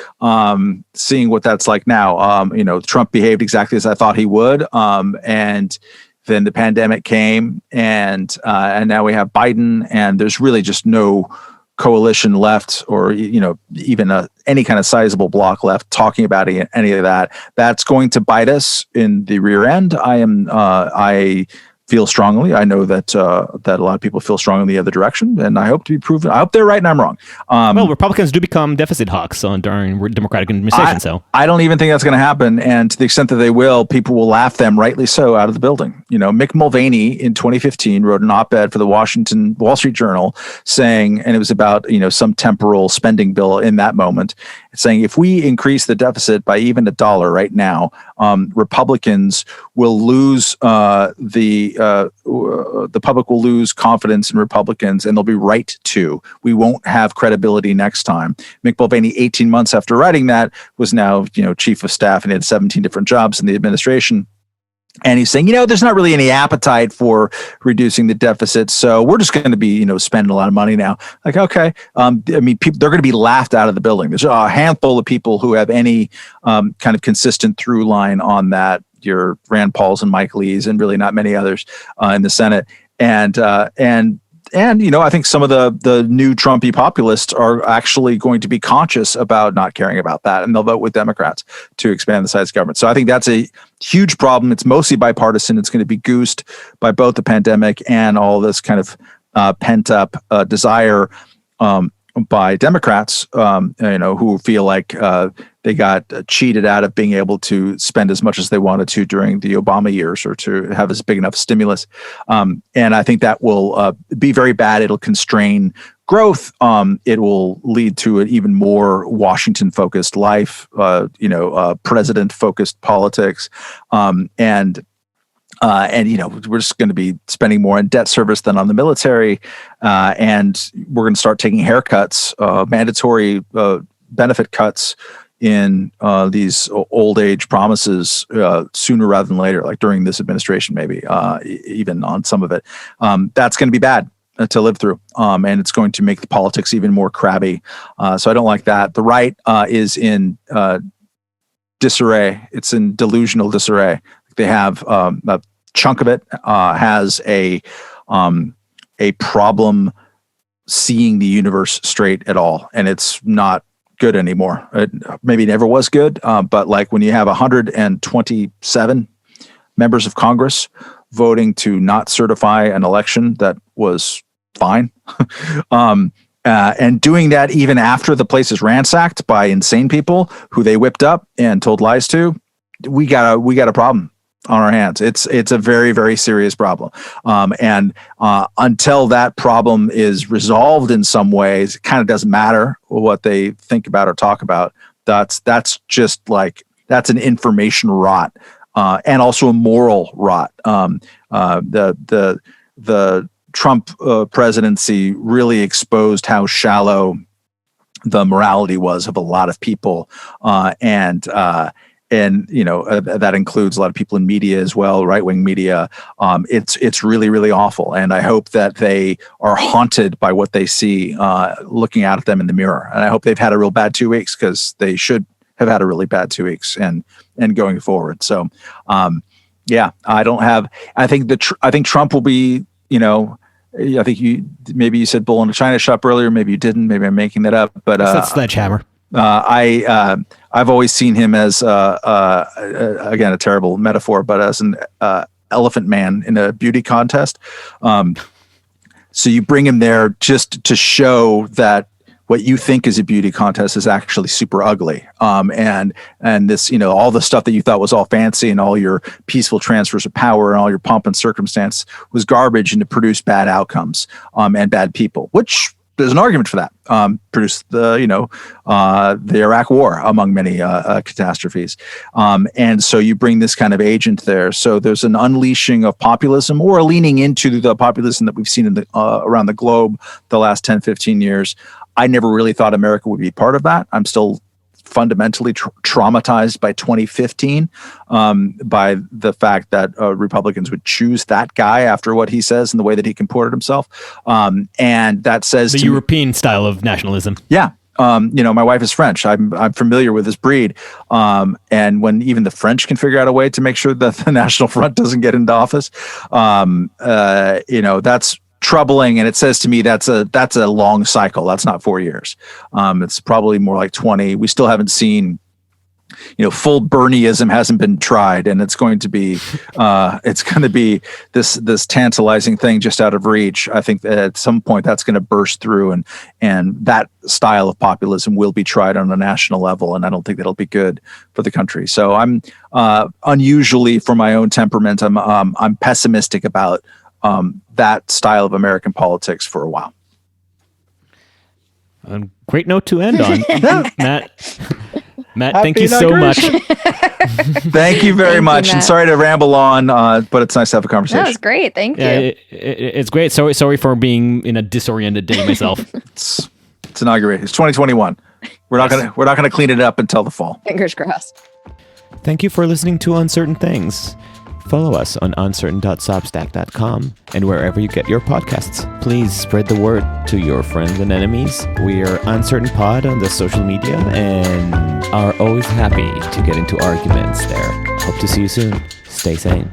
seeing what that's like now. Trump behaved exactly as I thought he would, and then the pandemic came, and now we have Biden, and there's really just no coalition left, or even any kind of sizable block left talking about any of that. That's going to bite us in the rear end. I feel strongly. I know that that a lot of people feel strongly in the other direction, and I hope to be proven. I hope they're right and I'm wrong. Well, Republicans do become deficit hawks during Democratic administration. So I don't even think that's going to happen. And to the extent that they will, people will laugh them, rightly so, out of the building. Mick Mulvaney in 2015 wrote an op-ed for the Wall Street Journal saying, and it was about some temporal spending bill in that moment, saying if we increase the deficit by even $1 right now, Republicans will lose the public will lose confidence in Republicans, and they'll be right to. We won't have credibility next time. Mick Mulvaney, 18 months after writing that, was now chief of staff, and he had 17 different jobs in the administration. And he's saying, there's not really any appetite for reducing the deficit, so we're just going to be, spending a lot of money now. Like, okay, people, they're going to be laughed out of the building. There's a handful of people who have any kind of consistent through line on that. Your Rand Pauls and Mike Lees, and really not many others in the Senate. And I think some of the new Trumpy populists are actually going to be conscious about not caring about that, and they'll vote with Democrats to expand the size of government. So I think that's a huge problem. It's mostly bipartisan. It's going to be goosed by both the pandemic and all this kind of pent up desire by Democrats, who feel like they got cheated out of being able to spend as much as they wanted to during the Obama years, or to have as big enough stimulus. And I think that will be very bad. It'll constrain growth. It will lead to an even more Washington-focused life, president-focused politics, and we're just going to be spending more on debt service than on the military, and we're going to start taking haircuts, mandatory benefit cuts in these old age promises sooner rather than later, like during this administration, maybe even on some of it. That's going to be bad to live through, and it's going to make the politics even more crabby. So I don't like that. The right is in disarray. It's in delusional disarray. They have a chunk of it has a problem seeing the universe straight at all, and it's not good anymore. It maybe never was good, but like when you have 127 members of Congress voting to not certify an election that was fine. And doing that even after the place is ransacked by insane people who they whipped up and told lies to, we got a problem on our hands. It's a very, very serious problem. And until that problem is resolved in some ways, it kind of doesn't matter what they think about or talk about. That's just like, that's an information rot, and also a moral rot. The Trump presidency really exposed how shallow the morality was of a lot of people, and that includes a lot of people in media as well, right-wing media. It's really, really awful, and I hope that they are haunted by what they see looking out at them in the mirror. And I hope they've had a real bad 2 weeks, because they should have had a really bad 2 weeks and going forward. So, I think Trump will be, I think maybe you said bull in a china shop earlier. Maybe you didn't. Maybe I'm making that up. But that's sledgehammer. I've always seen him as again, a terrible metaphor, but as an elephant man in a beauty contest. So you bring him there just to show that what you think is a beauty contest is actually super ugly. And this, all the stuff that you thought was all fancy and all your peaceful transfers of power and all your pomp and circumstance was garbage, and to produce bad outcomes and bad people, which there's an argument for that. Produced the Iraq War, among many catastrophes. And so you bring this kind of agent there. So there's an unleashing of populism, or a leaning into the populism that we've seen in around the globe the last 10, 15 years. I never really thought America would be part of that. I'm still fundamentally traumatized by 2015, by the fact that Republicans would choose that guy after what he says and the way that he comported himself. And that says the European style of nationalism. Yeah. My wife is French. I'm familiar with this breed. And when even the French can figure out a way to make sure that the National Front doesn't get into office, that's troubling. And it says to me, that's a long cycle. That's not 4 years. It's probably more like 20. We still haven't seen, full Bernieism hasn't been tried, and it's going to be this tantalizing thing just out of reach. I think that at some point that's going to burst through, and that style of populism will be tried on a national level. And I don't think that'll be good for the country. So I'm unusually, for my own temperament, I'm pessimistic about that style of American politics for a while. Great note to end on. Matt, thank you so much. Thank you very much. And sorry to ramble on, but it's nice to have a conversation. That was great. Thank you. It's great. Sorry for being in a disoriented day myself. It's Inauguration. It's 2021. We're not gonna clean it up until the fall. Fingers crossed. Thank you for listening to Uncertain Things. Follow us on uncertain.substack.com and wherever you get your podcasts. Please spread the word to your friends and enemies. We are Uncertain Pod on the social media and are always happy to get into arguments there. Hope to see you soon. Stay sane.